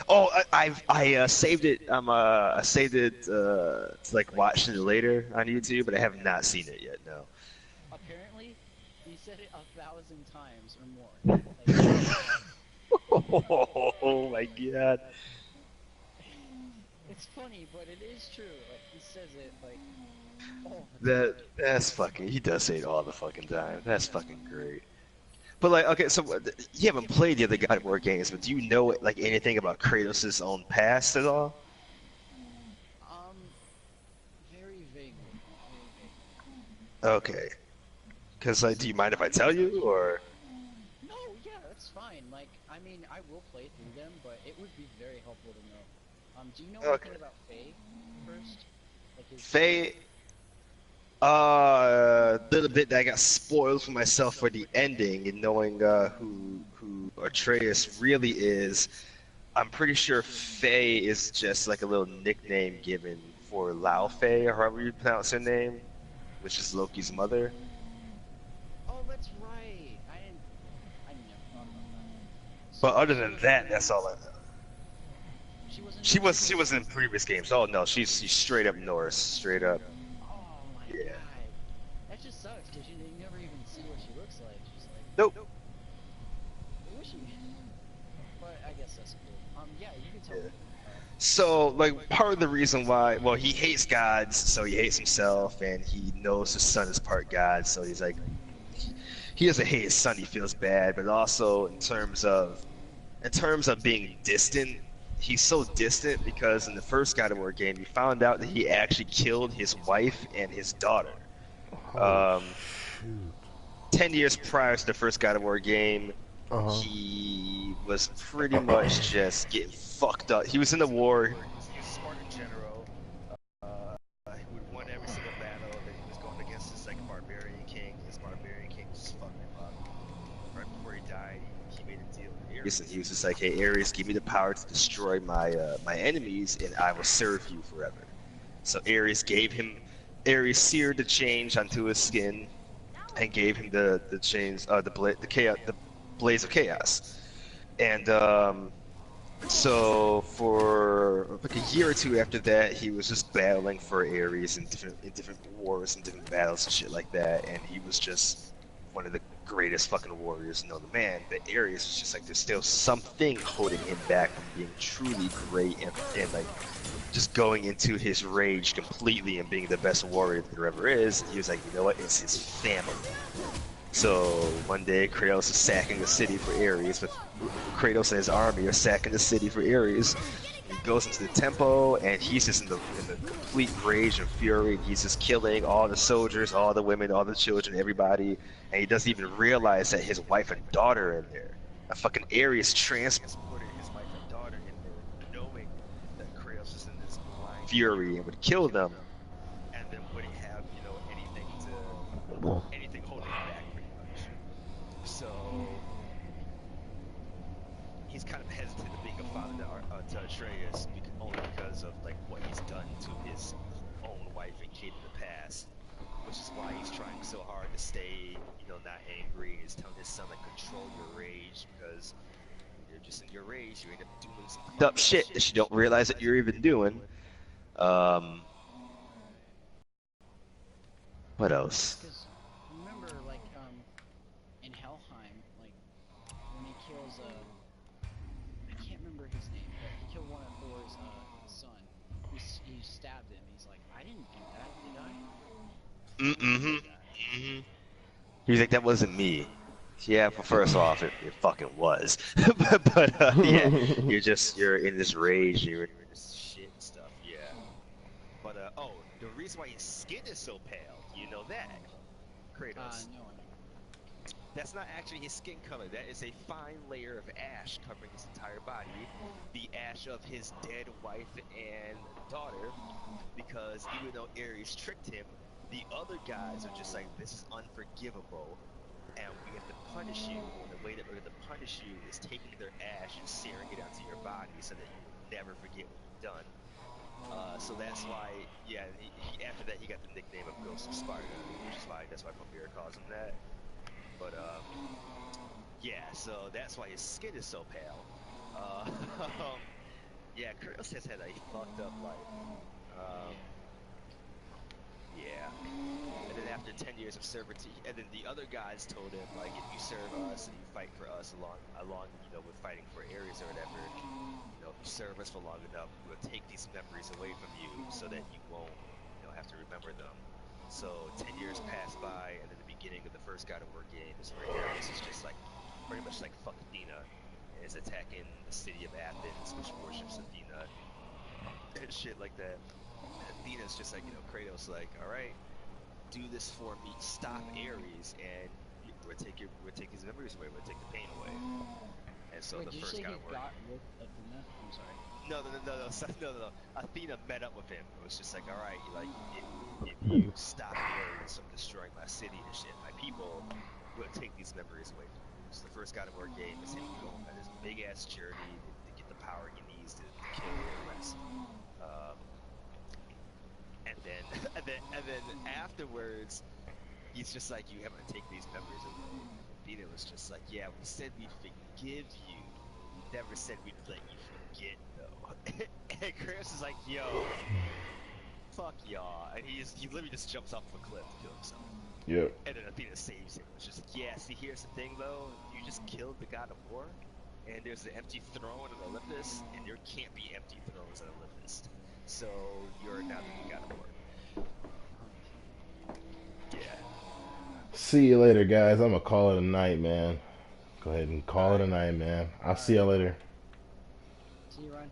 Oh, I saved it. I saved it to like watching it later on YouTube, but I have not seen it yet. No. Apparently, he said it 1,000 times or more. Like, oh my god. It's funny, but it is true. Like, he says it like. Oh, That's fucking. He does say it all the fucking time. That's fucking great. But like, okay, so you haven't played the other God of War games, but do you know like anything about Kratos' own past at all? Very vaguely. Okay. Cause like, do you mind if I tell you, or? No, yeah, that's fine. Like, I mean, I will play through them, but it would be very helpful to know. Do you know anything about Faye first? Like his Faye. Little bit that I got spoiled for myself for the ending and knowing who Atreus really is. I'm pretty sure Faye is just like a little nickname given for Lao Fei, or however you pronounce her name, which is Loki's mother. Oh, that's right. I never thought about that. But other than that, that's all I know. She wasn't. She was in previous games. Oh no, she's straight up Norse, straight up. Oh my Yeah. god. That just sucks because you never even see what she looks like. She's like. Nope. Who is she? But I guess that's cool. Yeah, you can tell. Yeah. So, like, part of the reason why, well, he hates gods, so he hates himself, and he knows his son is part god, so he's like, he doesn't hate his son, he feels bad, but also in terms of being distant, he's so distant because in the first God of War game, you found out that he actually killed his wife and his daughter. 10 years prior to the first God of War game, he was pretty much just getting fucked up. He was in the war. He was a Spartan general. Who had won every single battle. Then he was going against this like barbarian king. This barbarian king just fucked him up. Right before he died, he made a deal with Ares, and he was just like, "Hey, Ares, give me the power to destroy my my enemies, and I will serve you forever." So Ares seared the change onto his skin, and gave him the chains, the blaze of chaos, and so for like a year or two after that, he was just battling for Ares in different wars and different battles and shit like that, and he was just one of the greatest fucking warriors known to man. But Ares was just like, there's still something holding him back from being truly great and like just going into his rage completely and being the best warrior there ever is. He was like, you know what? It's his family. So one day Kratos is sacking the city for Ares, but Kratos and his army are sacking the city for Ares. He goes into the temple and he's just in the complete rage and fury. He's just killing all the soldiers, all the women, all the children, everybody, and he doesn't even realize that his wife and daughter are in there. A fucking Ares transported his wife and daughter in there, knowing that Kratos is in this blind fury and would kill them, and then wouldn't have, you know, anything holding him back, pretty much. So he's kind of hesitant to being a father to Atreus, only because of like what he's done to his own wife and kid in the past, which is why he's trying so hard to stay, you know, not angry. He's telling his son to control your rage, because you're just in your rage, you end up doing some dumb shit that you don't realize that you're even doing. What else? Because remember, like, in Helheim, like, when he kills, I can't remember his name, but he killed one of Thor's, son. He stabbed him. He's like, I didn't do that, did I? He's like, that wasn't me. Yeah, well, first off, it fucking was. but yeah, you're in this rage, you're in this shit and stuff, yeah. But, oh, the reason why his skin is so pale, you know that, Kratos? No. That's not actually his skin color. That is a fine layer of ash covering his entire body. The ash of his dead wife and daughter. Because even though Ares tricked him, the other guys are just like, this is unforgivable, and we have to punish you. And the way that we're going to punish you is taking their ash and searing it onto your body so that you will never forget what you've done. So that's why, yeah, after that he got the nickname of Ghost of Sparta, which is why, that's why Pompeia calls him that. But, yeah, so that's why his skin is so pale. Yeah, Kratos has had a fucked up life. Yeah. And then after 10 years of servitude, and then the other guys told him, like, if you serve us and you fight for us along, you know, with fighting for Ares or whatever, you know, if you serve us for long enough, we'll take these memories away from you so that you won't, you know, have to remember them. So 10 years pass by, and then the beginning of the first God of War game is where Ares is just like, pretty much like fuck Athena, and is attacking the city of Athens, which worships Athena, and shit like that. And Athena's just like, you know, Kratos like, alright, do this for me, stop Ares, and we'll take his memories away, we'll take the pain away. And so Wait, the first God of War. Got with Athena? I'm sorry. No. Athena met up with him. It was just like, all right, like if you stop Ares from destroying my city and shit, my people, will take these memories away from you. So the first God of War game is him going on this big ass journey to get the power he needs to kill Ares. And then afterwards, he's just like, you have to take these memories away. Athena was just like, yeah, we said we'd forgive you. We never said we'd let you get though. And Kratos is like, yo, fuck y'all, and he literally just jumps off a cliff to kill himself. Yep. And then Athena saves him. It's just like, yeah, see, here's the thing though, you just killed the god of war, and there's an empty throne at Olympus, and there can't be empty thrones at Olympus. So you're now the god of war. Yeah. See you later, guys. I'm gonna call it a night, man. Go ahead and call it a night, man. I'll see you later. See you, Ryan.